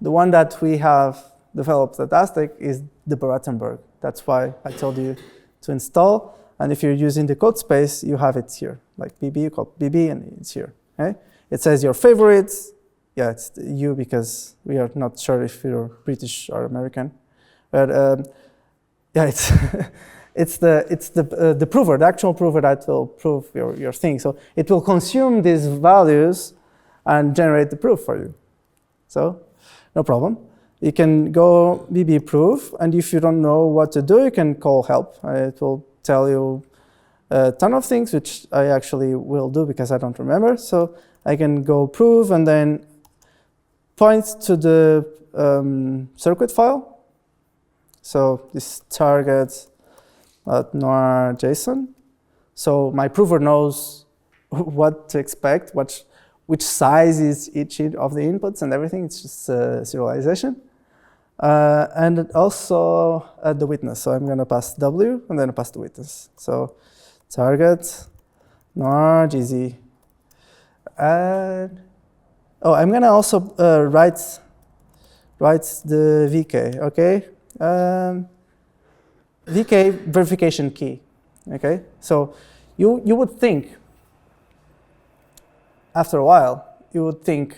The one that we have developed at Aztec is the Barattenberg. That's why I told you to install. And if you're using the code space, you have it here. Like BB, you call BB, and it's here. Okay? It says your favorites. Yeah, it's you because we are not sure if you're British or American. But yeah, it's the prover, the actual prover that will prove your thing. So it will consume these values and generate the proof for you. So no problem. You can go BB proof, and if you don't know what to do, you can call help. It will tell you a ton of things, which I actually will do because I don't remember. So I can go prove and then point to the circuit file. So this target noir JSON. So my prover knows what to expect, which size is each of the inputs and everything. It's just serialization. And also the witness. So I'm going to pass W and then pass the witness. So target noir GZ. And I'm going to also write the VK. Okay. VK verification key. Okay. So you would think, after a while, you would think,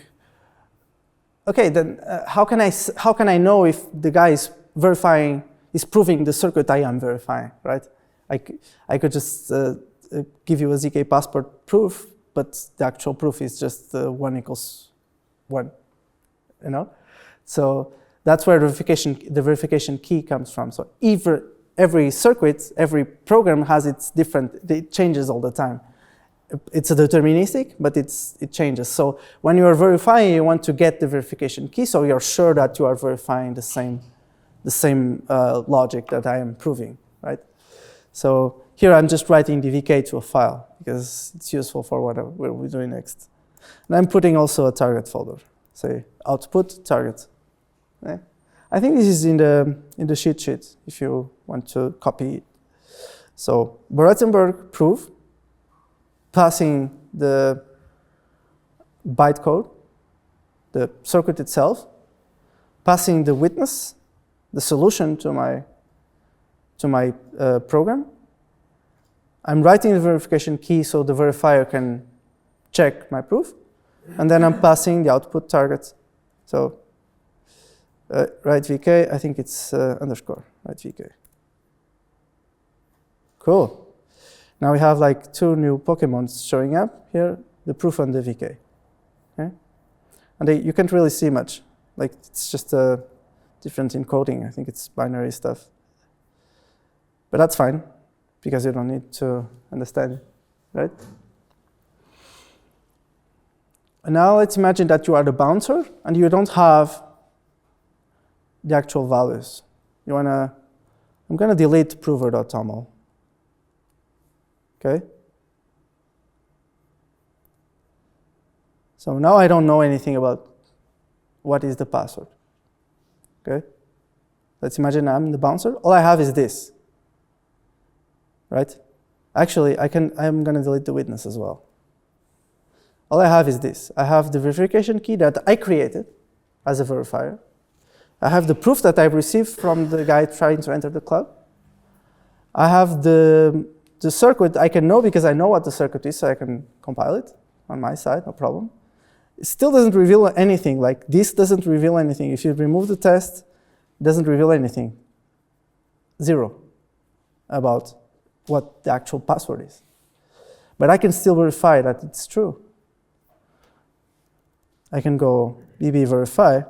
okay, then how can I know if the guy is proving the circuit I am verifying, right? I could just give you a ZK passport proof, but the actual proof is just 1 = 1, you know? So that's where the verification key comes from. So every circuit, every program has it changes all the time. It's a deterministic, but it changes. So when you are verifying, you want to get the verification key, so you're sure that you are verifying the same logic that I am proving, right? So here I'm just writing the VK to a file because it's useful for what we're doing next. And I'm putting also a target folder. Say output target. Okay? I think this is in the cheat sheet if you want to copy it. So Barattenberg proof, passing the bytecode, the circuit itself, passing the witness, the solution to my program. I'm writing the verification key so the verifier can check my proof, and then I'm passing the output target. So write VK, I think it's underscore, write VK. Cool. Now we have like 2 new Pokemons showing up here, the proof and the VK. Okay? And you can't really see much. Like it's just a different encoding. I think it's binary stuff. But that's fine, because you don't need to understand it, right? And now let's imagine that you are the bouncer and you don't have the actual values. I'm gonna delete prover.toml. Okay? So now I don't know anything about what is the password. Okay? Let's imagine I'm the bouncer. All I have is this. Right? Actually, I'm going to delete the witness as well. All I have is this. I have the verification key that I created as a verifier. I have the proof that I've received from the guy trying to enter the club. I have the circuit I can know because I know what the circuit is, so I can compile it on my side, no problem. It still doesn't reveal anything. Like this doesn't reveal anything. If you remove the test, it doesn't reveal anything. 0 about what the actual password is. But I can still verify that it's true. I can go bb verify.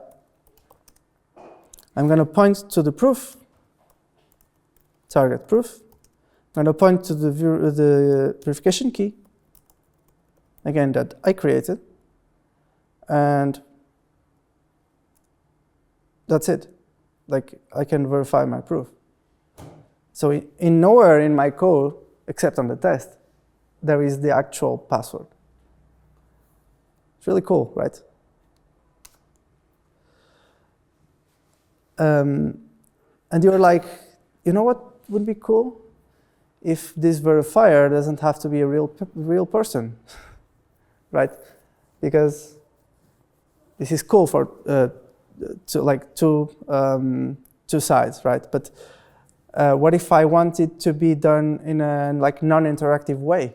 I'm going to point to the proof, target proof. I'm going to point to the verification key, again, that I created. And that's it. Like, I can verify my proof. So in nowhere in my code, except on the test, there is the actual password. It's really cool, right? And you're like, you know what would be cool? If this verifier doesn't have to be a real person, right? Because this is cool for two sides, right? But what if I want it to be done in a non-interactive way?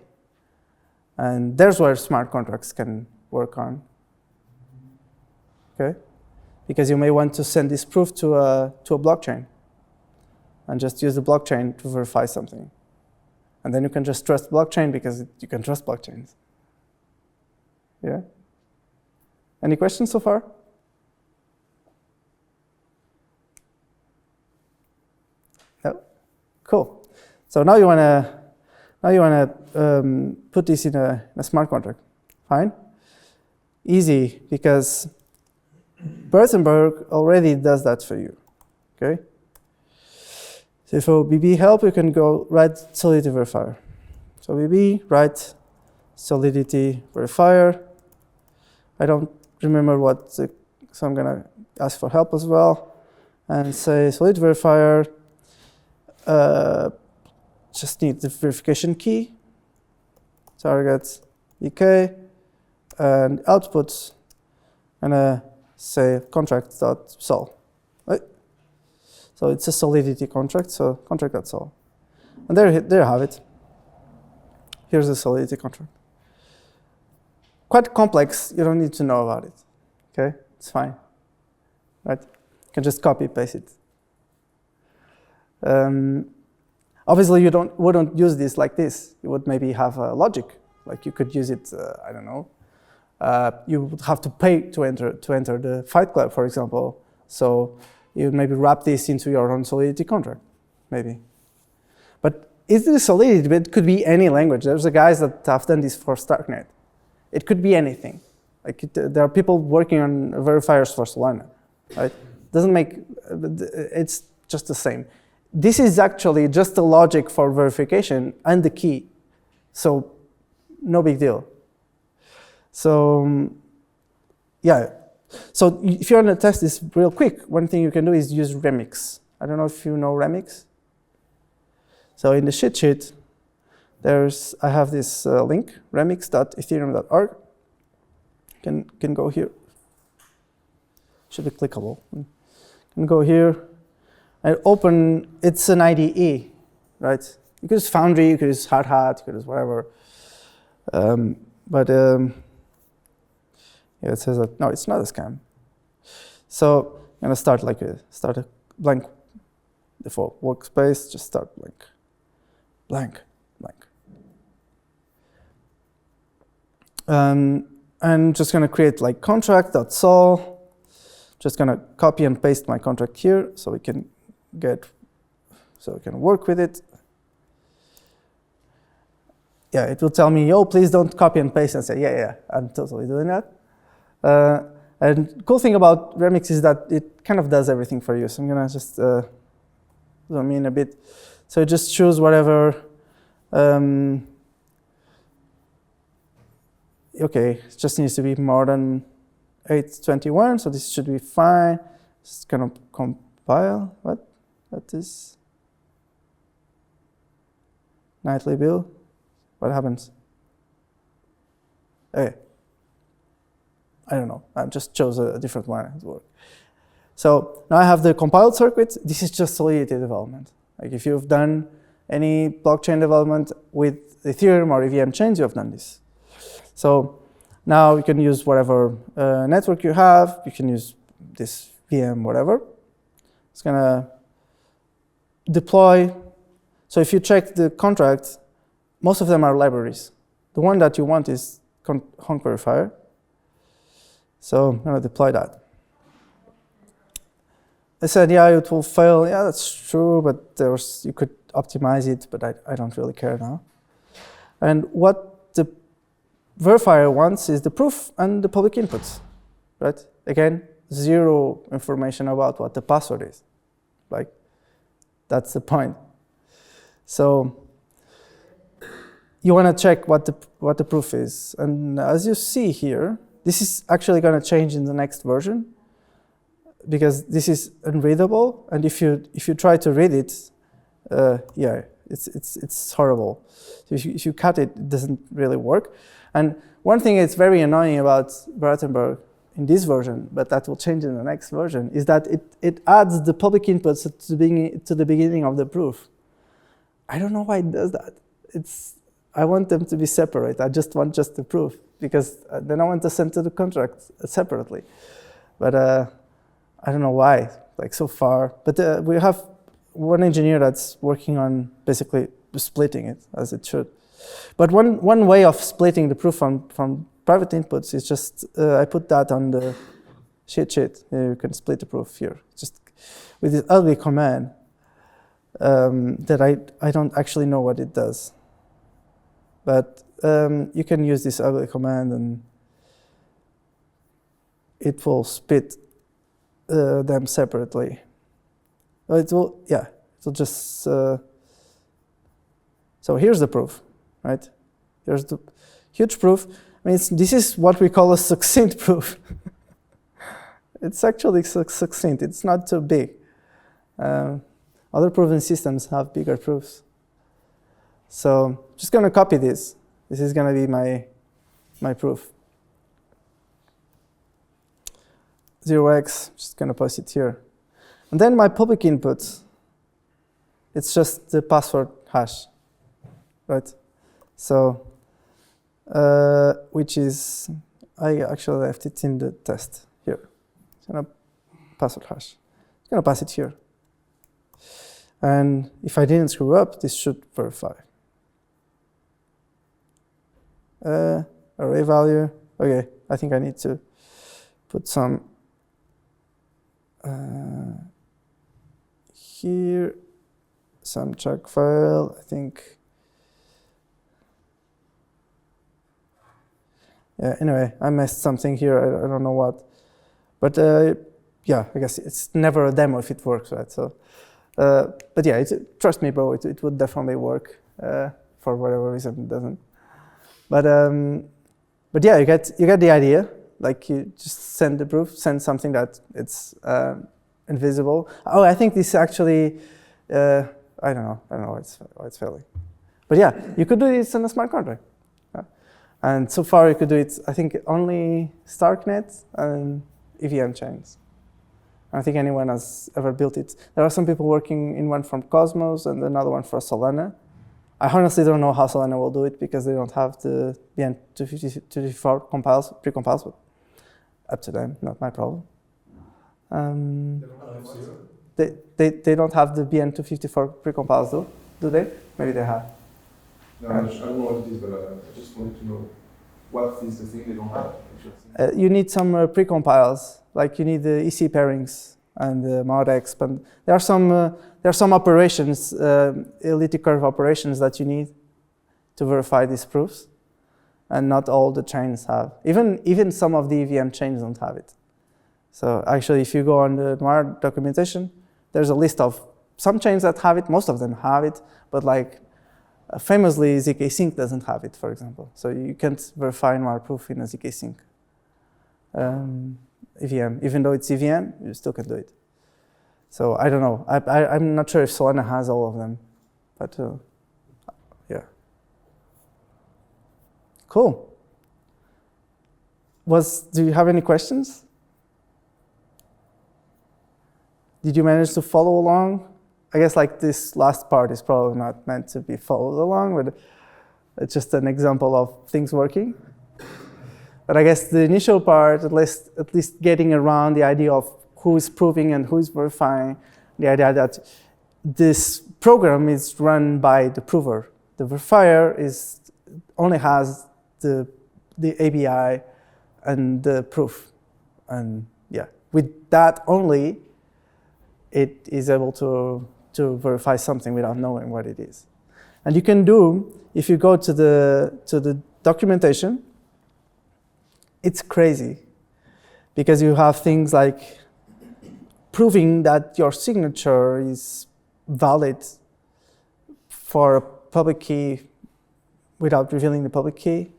And there's where smart contracts can work on. Okay, because you may want to send this proof to a blockchain, and just use the blockchain to verify something, and then you can just trust blockchain because you can trust blockchains. Yeah. Any questions so far? No? Cool. So now you wanna put this in a smart contract. Fine. Easy, because Bertenberg already does that for you. Okay. So for BB help, you can go write solidity verifier. So BB write solidity verifier. I don't remember what, so I'm gonna ask for help as well, and say solidity verifier. Just need the verification key, target ek, and output, and say contract.sol. Right? So it's a solidity contract, so contract.sol. And there you have it. Here's the solidity contract. Quite complex, you don't need to know about it. Okay, it's fine. Right? You can just copy paste it. Obviously, you wouldn't use this like this. You would maybe have a logic. Like you could use it, I don't know. You would have to pay to enter the Fight Club, for example. So you would maybe wrap this into your own Solidity contract, maybe. But is this Solidity? But it could be any language. There's guys that have done this for Starknet. It could be anything. Like there are people working on verifiers for Solana, right? Doesn't make, it's just the same. This is actually just the logic for verification and the key. So no big deal. So yeah. So if you want to test this real quick, one thing you can do is use Remix. I don't know if you know Remix. So in the cheat sheet, I have this link, remix.ethereum.org. Can go here. Should be clickable. Can go here and open. It's an IDE, right? You could use Foundry, you could use Hard Hat, you could use whatever. Yeah, it says that no, it's not a scam. So I'm gonna start start a blank default workspace. Just start blank, blank, blank. I'm just gonna create contract.sol. Just gonna copy and paste my contract here so we can work with it. Yeah, it will tell me, oh, please don't copy and paste, and say, yeah, I'm totally doing that. And cool thing about Remix is that it kind of does everything for you. So I'm gonna just zoom in a bit. So just choose whatever. Okay, it just needs to be more than 821, so this should be fine. Just gonna compile. What is nightly bill? What happens? Okay. I don't know. I just chose a different one to work. So now I have the compiled circuit. This is just Solidity development. Like if you've done any blockchain development with Ethereum or EVM chains, you have done this. So now you can use whatever network you have. You can use this VM, whatever. It's gonna deploy So if you check the contract, most of them are libraries. The one that you want is honk verifier. So I'm gonna deploy that. I said, yeah, it will fail. Yeah, that's true, but you could optimize it, but I don't really care now. And what the verifier wants is the proof and the public inputs, right? Again, zero information about what the password is. Like, that's the point. So you want to check what the proof is. And as you see here, this is actually going to change in the next version, because this is unreadable, and if you try to read it, yeah, it's horrible. So if you cut it, it doesn't really work. And one thing that's very annoying about Bratenberg in this version, but that will change in the next version, is that it adds the public inputs to the beginning of the proof. I don't know why it does that. I want them to be separate. I just want the proof, because then I want to send to the contract separately. But I don't know why, like so far. But we have one engineer that's working on basically splitting it as it should. But one way of splitting the proof from private inputs is just, I put that on the cheat sheet. You can split the proof here, just with this ugly command that I don't actually know what it does. But you can use this ugly command and it will split them separately. It will just, so here's the proof, right? Here's the huge proof. I mean, this is what we call a succinct proof. It's actually succinct, it's not too big. Other proven systems have bigger proofs. So I'm just gonna copy this. This is gonna be my proof. 0x, just gonna paste it here. And then my public input, it's just the password hash, right? So, which is, I actually left it in the test here. It's gonna password hash. It's gonna pass it here. And if I didn't screw up, this should verify. Array value, okay, I think I need to put some here, some check file, I think. Yeah, anyway, I messed something here, I don't know what. But yeah, I guess it's never a demo if it works, right? So, but yeah, trust me, bro, it would definitely work. For whatever reason, it doesn't. But yeah, you get the idea. Like you just send the proof, send something that it's invisible. Oh, I think this actually, I don't know why it's failing. But yeah, you could do this in a smart contract. And so far you could do it, I think, only Starknet and EVM chains. I don't think anyone has ever built it. There are some people working in one from Cosmos and another one for Solana. I honestly don't know how Solana will do it because they don't have the BN254 pre-compiles, but up to them, not my problem. They don't have the BN254 pre-compiles, do they? Maybe they have. No, I don't know what it is, but I just wanted to know what is the thing they don't have. You need some pre-compiles, like you need the EC pairings and the ModX, but there are some operations, elliptic curve operations that you need to verify these proofs, and not all the chains have. Even some of the EVM chains don't have it. So actually, if you go on the Noir documentation, there's a list of some chains that have it. Most of them have it, but like famously, ZK Sync doesn't have it, for example. So you can't verify Noir proof in a ZK Sync EVM. Even though it's EVM, you still can do it. So I don't know. I'm not sure if Solana has all of them, but yeah. Cool. Do you have any questions? Did you manage to follow along? I guess like this last part is probably not meant to be followed along, but it's just an example of things working. But I guess the initial part, at least getting around the idea of who is proving and who is verifying, the idea that this program is run by the prover. The verifier only has the API and the proof. And yeah, with that only, it is able to verify something without knowing what it is. And you can do, if you go to the documentation, it's crazy. Because you have things like proving that your signature is valid for a public key without revealing the public key.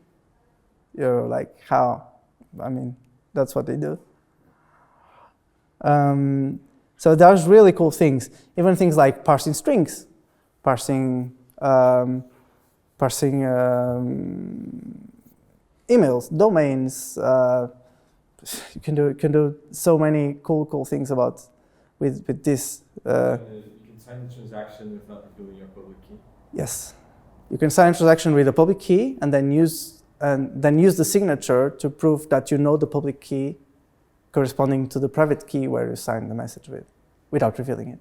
You're like, how? I mean, that's what they do. So there's really cool things. Even things like parsing strings, parsing emails, domains. You can do so many cool things with this. You can sign the transaction without revealing your public key. Yes, you can sign a transaction with a public key and then use the signature to prove that you know the public key corresponding to the private key where you signed the message with, without revealing it.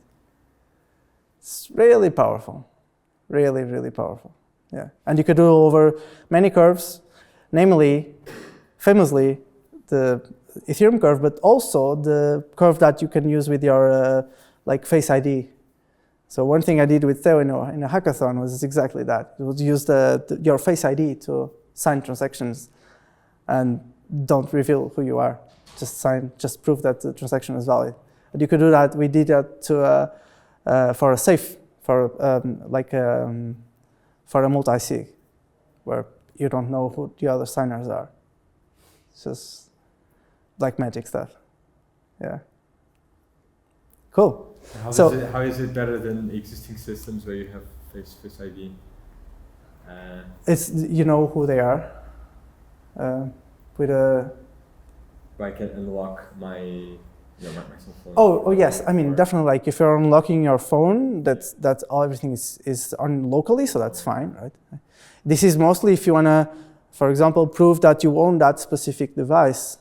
It's really powerful, really powerful. Yeah, and you could do over many curves, namely, famously, the Ethereum curve, but also the curve that you can use with your like Face ID. So one thing I did with Theo in a hackathon was exactly that. It was use your Face ID to sign transactions, and don't reveal who you are. Just prove that the transaction is valid. And you could do that. We did that for a safe, for a multi-sig, where you don't know who the other signers are. It's just like magic stuff. Yeah. Cool. How is it better than existing systems where you have Face ID? It's, you know who they are. With a. I can unlock my cell phone. Oh yes. I mean, definitely. Like if you're unlocking your phone, that's all. Everything is on locally, so that's fine, right? This is mostly if you wanna, for example, prove that you own that specific device.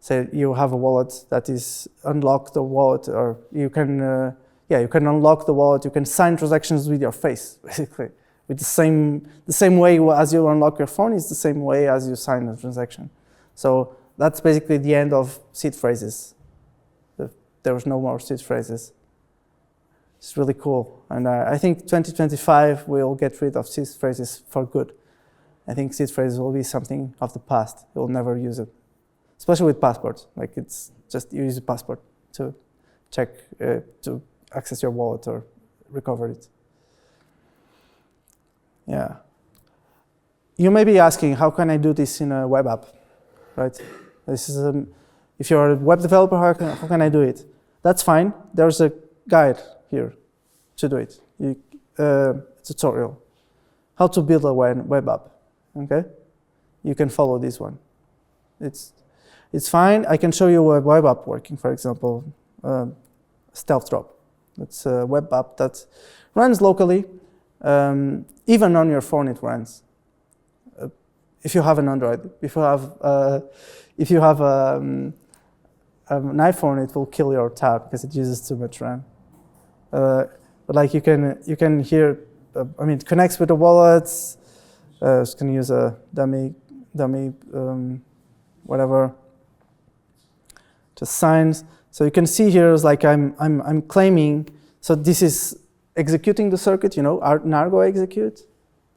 Say you have a wallet that is unlock the wallet, or you can unlock the wallet. You can sign transactions with your face, basically, with the same way as you unlock your phone is the same way as you sign a transaction. So that's basically the end of seed phrases. There was no more seed phrases. It's really cool, and I think 2025 we'll get rid of seed phrases for good. I think seed phrases will be something of the past. You'll never use it. Especially with passports, like it's just you use a passport to check, to access your wallet or recover it. Yeah. You may be asking, how can I do this in a web app, right? This is if you're a web developer, how can I do it? That's fine. There's a guide here to do it. Tutorial, how to build a web app. Okay, you can follow this one. It's fine. I can show you a web app working, for example, Stealth Drop. It's a web app that runs locally. Even on your phone, it runs. If you have an Android, if you have an iPhone, it will kill your tab because it uses too much RAM. But like you can hear. It connects with the wallets. Just gonna use a dummy, whatever. Just signs. So you can see here is like I'm claiming. So this is executing the circuit. You know, Argo execute.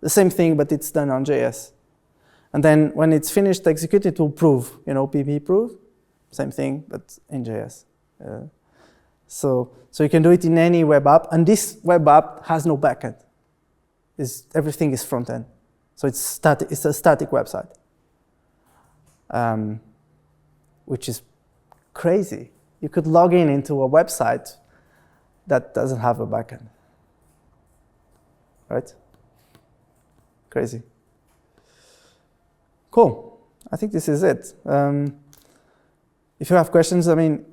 The same thing, but it's done on JS. And then when it's finished execute, it will prove. You know, PB prove. Same thing, but in JS. So you can do it in any web app, and this web app has no backend. Everything is front end. So it's a static website, which is crazy. You could log into a website that doesn't have a backend, right? Crazy. Cool. I think this is it. If you have questions, I'm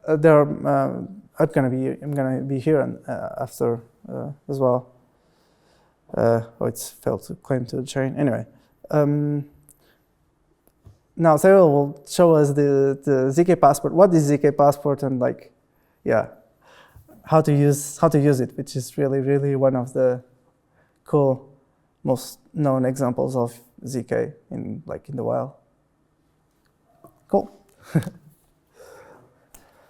gonna be here after as well. It's failed to claim to the chain. Anyway, now Theo will show us the ZK passport. What is ZK passport? And how to use it, which is really one of the cool, most known examples of ZK in the wild. Cool.